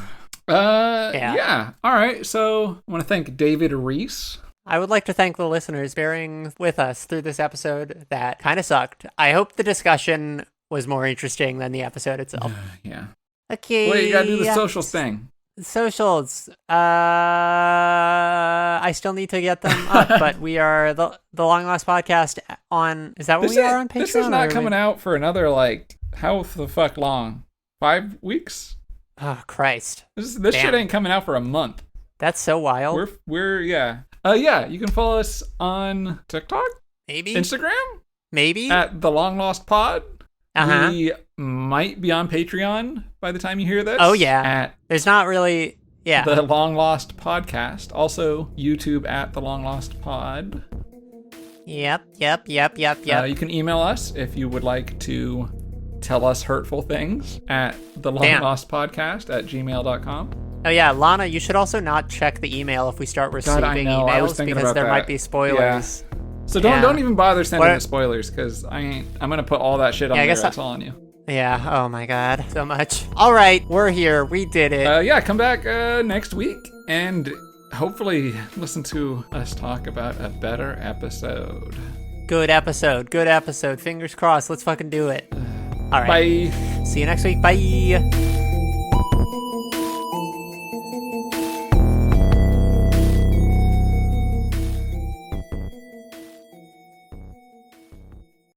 Yeah. All right. So I want to thank David Reese. I would like to thank the listeners bearing with us through this episode that kind of sucked. I hope the discussion was more interesting than the episode itself. Yeah. Okay. Well, you gotta do the socials thing. Socials. I still need to get them up, but we are the Long Lost Podcast on. Is that what we are on Patreon? This is not coming out for another how the fuck long? 5 weeks? Oh Christ! This Damn. shit ain't coming out for a month. That's so wild. We're yeah. You can follow us on TikTok, Maybe. Instagram, Maybe. at the Long Lost Pod. Uh-huh. We might be on Patreon by the time you hear this. Oh yeah. At There's not really. Yeah. the Long Lost Podcast. Also YouTube at the Long Lost Pod. Yep. You can email us if you would like to tell us hurtful things at the Long Lost Podcast at gmail.com. Oh yeah, Lana, you should also not check the email if we start receiving I know. I was emails thinking because about there that. might be spoilers. So Yeah. don't even bother sending What- the spoilers because I'm gonna put all that shit on Yeah, I there. guess That's all on you. Yeah. Oh my God, so much. All right, we're here. We did it. Come back next week and hopefully listen to us talk about a better episode. Good episode. Fingers crossed. Let's fucking do it. All right. Bye. See you next week. Bye.